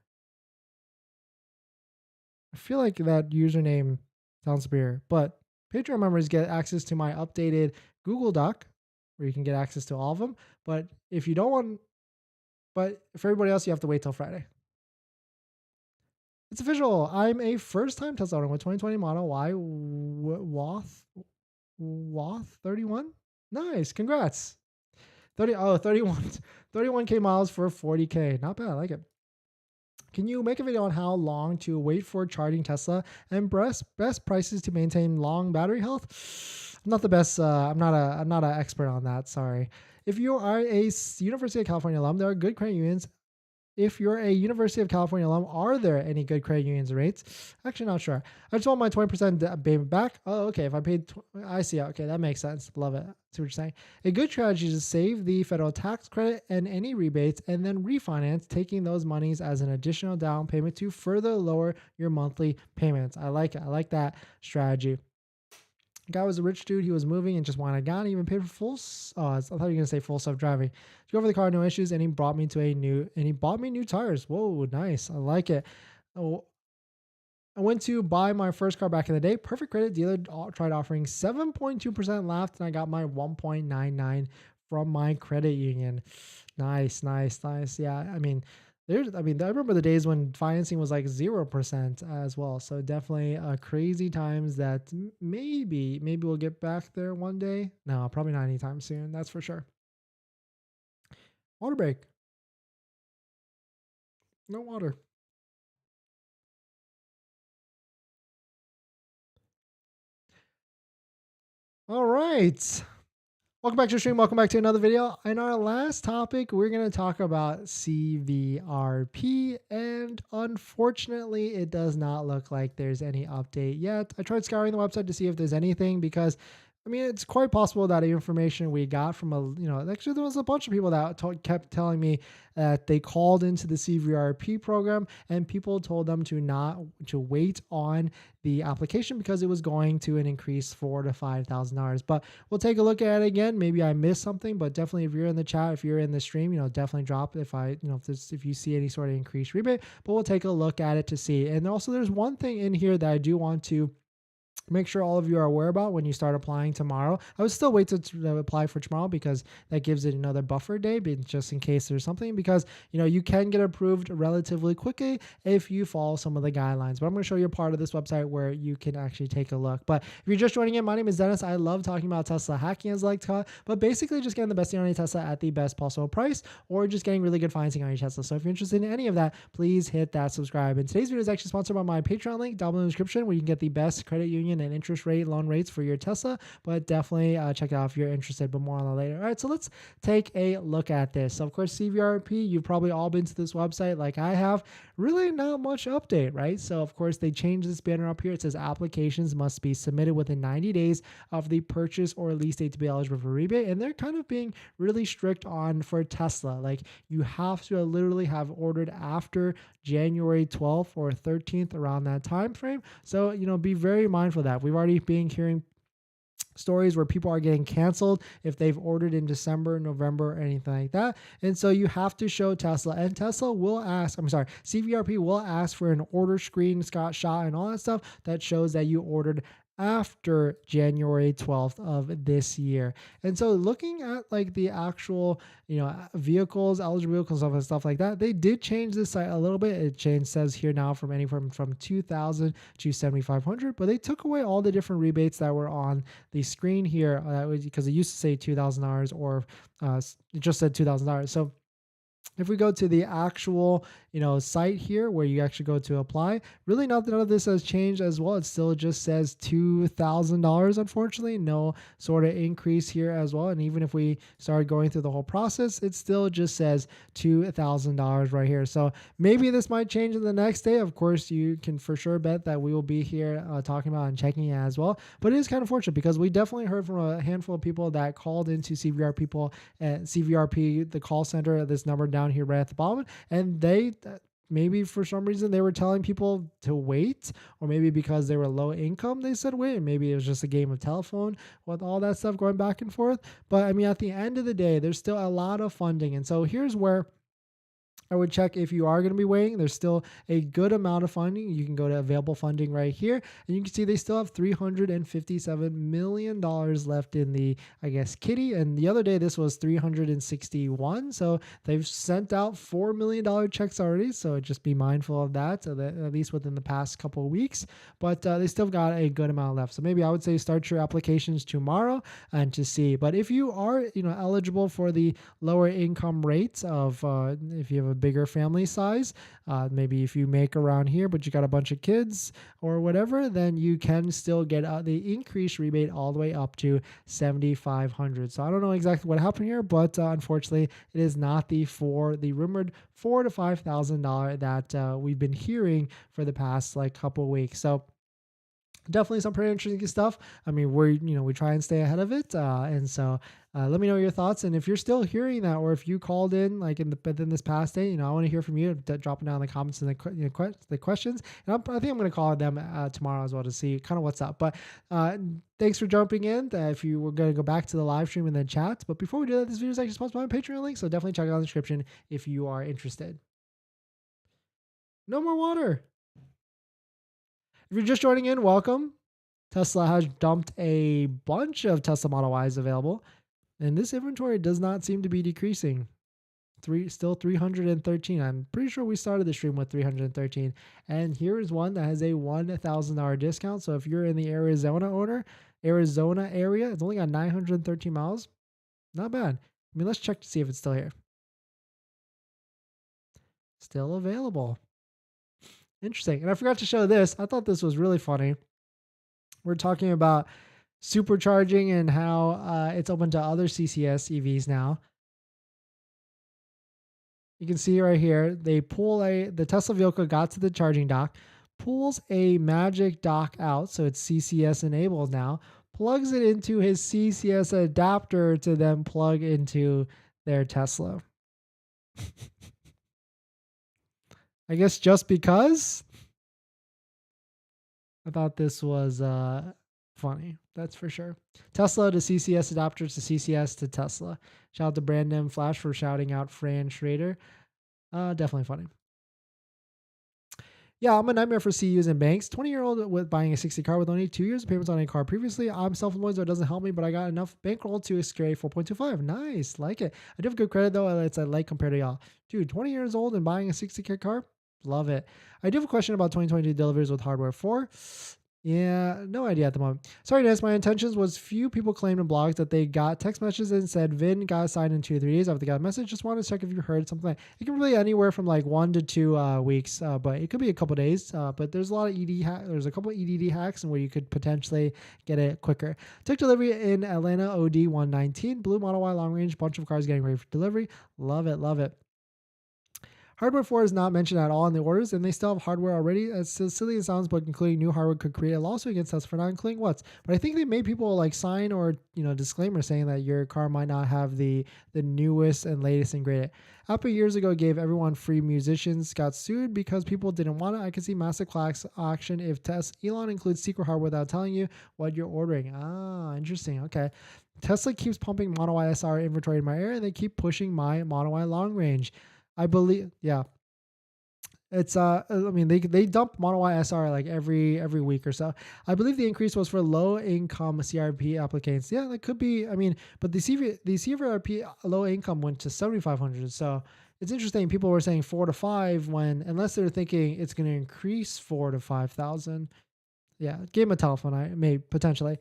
I feel like that username sounds familiar, but Patreon members get access to my updated Google Doc where you can get access to all of them. But if you don't want, but for everybody else, you have to wait till Friday. It's official. I'm a first-time Tesla owner with 2020 Model Y WATH 31. Nice, congrats. 31K miles for 40K. Not bad. I like it. Can you make a video on how long to wait for charging Tesla and best prices to maintain long battery health? I'm not the best. I'm not an expert on that. Sorry. If you are a University of California alum, there are good credit unions. If you're a University of California alum, are there any good credit unions rates? Actually, not sure. I just want my 20% payment back. Oh, okay. If I paid, I see. Okay, that makes sense. Love it. See what you're saying. A good strategy is to save the federal tax credit and any rebates and then refinance, taking those monies as an additional down payment to further lower your monthly payments. I like it. I like that strategy. Guy was a rich dude. He was moving and just wanted a gun. Even paid for full. I thought you were gonna say full self driving. Go over the car, no issues, and he brought me he bought me new tires. Whoa, nice. I like it. Oh, I went to buy my first car back in the day. Perfect credit dealer tried offering 7.2% left, and I got my 1.99 from my credit union. Nice. Yeah, I remember the days when financing was like 0% as well. So definitely crazy times that maybe we'll get back there one day. No, probably not anytime soon. That's for sure. Water break. No water. All right. Welcome back to the stream. Welcome back to another video. In our last topic, we're going to talk about CVRP, and unfortunately, it does not look like there's any update yet. I tried scouring the website to see if there's anything because I mean, it's quite possible that the information we got from actually there was a bunch of people that kept telling me that they called into the CVRP program and people told them to wait on the application because it was going to an increase $4,000 to $5,000. But we'll take a look at it again. Maybe I missed something, but definitely if you're in the chat, if you're in the stream, definitely drop if if you see any sort of increased rebate. But we'll take a look at it to see. And also, there's one thing in here that I do want to make sure all of you are aware about when you start applying tomorrow. I would still wait to apply for tomorrow because that gives it another buffer day, but just in case there's something, because you can get approved relatively quickly if you follow some of the guidelines. But I'm going to show you a part of this website where you can actually take a look. But if you're just joining in, my name is Dennis. I love talking about Tesla hacking, as I like to call it, but basically just getting the best deal on a Tesla at the best possible price, or just getting really good financing on your Tesla. So if you're interested in any of that, please hit that subscribe. And today's video is actually sponsored by my Patreon link down below in the description, where you can get the best credit union and interest rate loan rates for your Tesla. But definitely check it out if you're interested, but more on that later. All right, so let's take a look at this. So of course, CVRP, you've probably all been to this website like I have. Really not much update, right? So of course, they changed this banner up here. It says applications must be submitted within 90 days of the purchase or lease date to be eligible for rebate. And they're kind of being really strict on for Tesla. Like, you have to literally have ordered after January 12th or 13th, around that time frame. So be very mindful of that. We've already been hearing stories where people are getting canceled if they've ordered in December, November, or anything like that. And so you have to show Tesla, and Tesla will ask, CVRP will ask for an order screenshot and all that stuff that shows that you ordered after January 12th of this year. And so looking at like the actual, vehicles, eligible vehicles and stuff like that, they did change this site a little bit. Says here now from anywhere from 2,000 to 7,500, but they took away all the different rebates that were on the screen here because it used to say $2,000 or it just said $2,000. So if we go to the actual, site here where you actually go to apply, really none of this has changed as well. It still just says $2,000, unfortunately, no sort of increase here as well. And even if we started going through the whole process, it still just says $2,000 right here. So maybe this might change in the next day. Of course, you can for sure bet that we will be here talking about and checking it as well. But it is kind of fortunate because we definitely heard from a handful of people that called into CVR people at CVRP, the call center, this number down here right at the bottom, and they maybe for some reason they were telling people to wait, or maybe because they were low income they said wait, and maybe it was just a game of telephone with all that stuff going back and forth. But I mean, at the end of the day, there's still a lot of funding, and so here's where I would check if you are going to be waiting. There's still a good amount of funding. You can go to available funding right here, and you can see they still have $357 million left in the, kitty. And the other day, this was 361. So they've sent out $4 million checks already. So just be mindful of that, at least within the past couple of weeks. But they still got a good amount left. So maybe I would say start your applications tomorrow and to see. But if you are, eligible for the lower income rates of, if you have a bigger family size, maybe if you make around here but you got a bunch of kids or whatever, then you can still get the increased rebate all the way up to 7,500. So I don't know exactly what happened here, but unfortunately it is not the rumored $4,000 to $5,000 that we've been hearing for the past couple of weeks. So definitely some pretty interesting stuff. I mean, we try and stay ahead of it, and so let me know your thoughts. And if you're still hearing that, or if you called in within this past day, I want to hear from you. Drop it down in the comments and the questions. And I think I'm going to call them tomorrow as well to see kind of what's up. But thanks for jumping in. If you were going to go back to the live stream and then chat, but before we do that, this video is actually sponsored by my Patreon link, so definitely check it out in the description if you are interested. No more water. If you're just joining in, welcome. Tesla has dumped a bunch of Tesla Model Ys available, and this inventory does not seem to be decreasing. Still 313. I'm pretty sure we started the stream with 313. And here is one that has a $1,000 discount. So if you're in the Arizona area, it's only got 913 miles. Not bad. I mean, let's check to see if it's still here. Still available. Interesting. And I forgot to show this. I thought this was really funny. We're talking about supercharging and how it's open to other CCS EVs now. You can see right here, they pull the Tesla vehicle got to the charging dock, pulls a magic dock out, so it's CCS enabled now, plugs it into his CCS adapter to then plug into their Tesla. I guess just because I thought this was funny. That's for sure. Tesla to CCS adapters to CCS to Tesla. Shout out to Brandon Flash for shouting out Fran Schrader. Definitely funny. Yeah, I'm a nightmare for CUs and banks. 20-year-old with buying a 60 car with only 2 years of payments on a car previously. I'm self-employed, so it doesn't help me, but I got enough bankroll to scrape 4.25. Nice, like it. I do have good credit though. It's a light compared to y'all. Dude, 20 years old and buying a 60K car? Love it. I do have a question about 2022 deliveries with hardware 4. Yeah, no idea at the moment. Sorry, Dennis. My intentions was few people claimed in blogs that they got text messages and said VIN got assigned in 2 or 3 days after they got a message. Just wanted to check if you heard something. It can be anywhere from like 1 to 2 weeks, but it could be a couple days. But there's a lot of there's a couple of EDD hacks and where you could potentially get it quicker. Took delivery in Atlanta OD 119, blue Model Y long range, bunch of cars getting ready for delivery. Love it, love it. Hardware 4 is not mentioned at all in the orders, and they still have hardware already. As silly as it sounds, but including new hardware could create a lawsuit against us for not including what's. But I think they made people like sign or disclaimer saying that your car might not have the newest and latest and greatest. Apple years ago gave everyone free. Musicians got sued because people didn't want it. I could see massive class action if Elon includes secret hardware without telling you what you're ordering. Ah, interesting. Okay. Tesla keeps pumping Model Y SR inventory in my area, and they keep pushing my Model Y long range. I believe, yeah. It's I mean they dump Model Y SR like every week or so. I believe the increase was for low income CRP applicants. Yeah, that could be. I mean, but the CVRP low income went to 7,500. So it's interesting. People were saying 4 to 5 when unless they're thinking it's going to increase 4 to 5,000. Yeah, give them a telephone. I may potentially.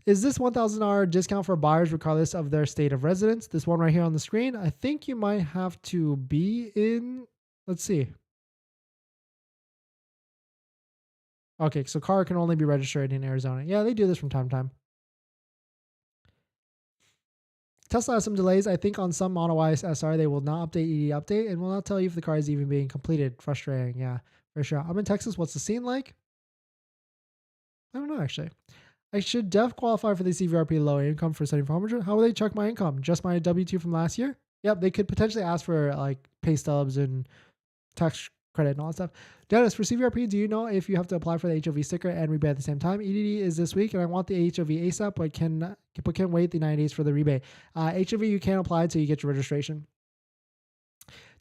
Is this $1,000 discount for buyers regardless of their state of residence? This one right here on the screen. I think you might have to be in, let's see. Okay, so car can only be registered in Arizona. Yeah, they do this from time to time. Tesla has some delays. I think on some Model Y SR, they will not update ED update and will not tell you if the car is even being completed. Frustrating. Yeah, for sure. I'm in Texas. What's the scene like? I don't know, actually. I should qualify for the CVRP low income for 7,400. How will they check my income? Just my W-2 from last year? Yep, they could potentially ask for like pay stubs and tax credit and all that stuff. Dennis, for CVRP, do you know if you have to apply for the HOV sticker and rebate at the same time? EDD is this week, and I want the HOV ASAP, but can wait the 90 days for the rebate. HOV you can't apply until you get your registration.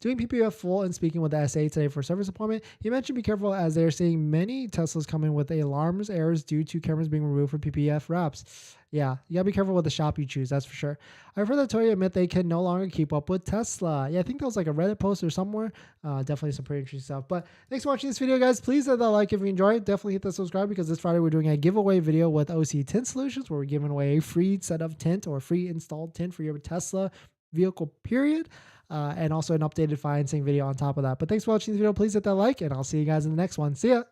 Doing PPF full and speaking with the SA today for service appointment, he mentioned be careful as they are seeing many Teslas come in with alarms errors due to cameras being removed for PPF wraps. Yeah, you gotta be careful with the shop you choose, that's for sure. I've heard that Toyota admit they can no longer keep up with Tesla. Yeah, I think that was like a Reddit post or somewhere. Definitely some pretty interesting stuff. But thanks for watching this video, guys. Please hit that like if you enjoyed. Definitely hit the subscribe because this Friday we're doing a giveaway video with OC Tint Solutions where we're giving away a free set of tint or free installed tint for your Tesla vehicle, period. And also an updated financing video on top of that. But thanks for watching this video. Please hit that like, and I'll see you guys in the next one. See ya.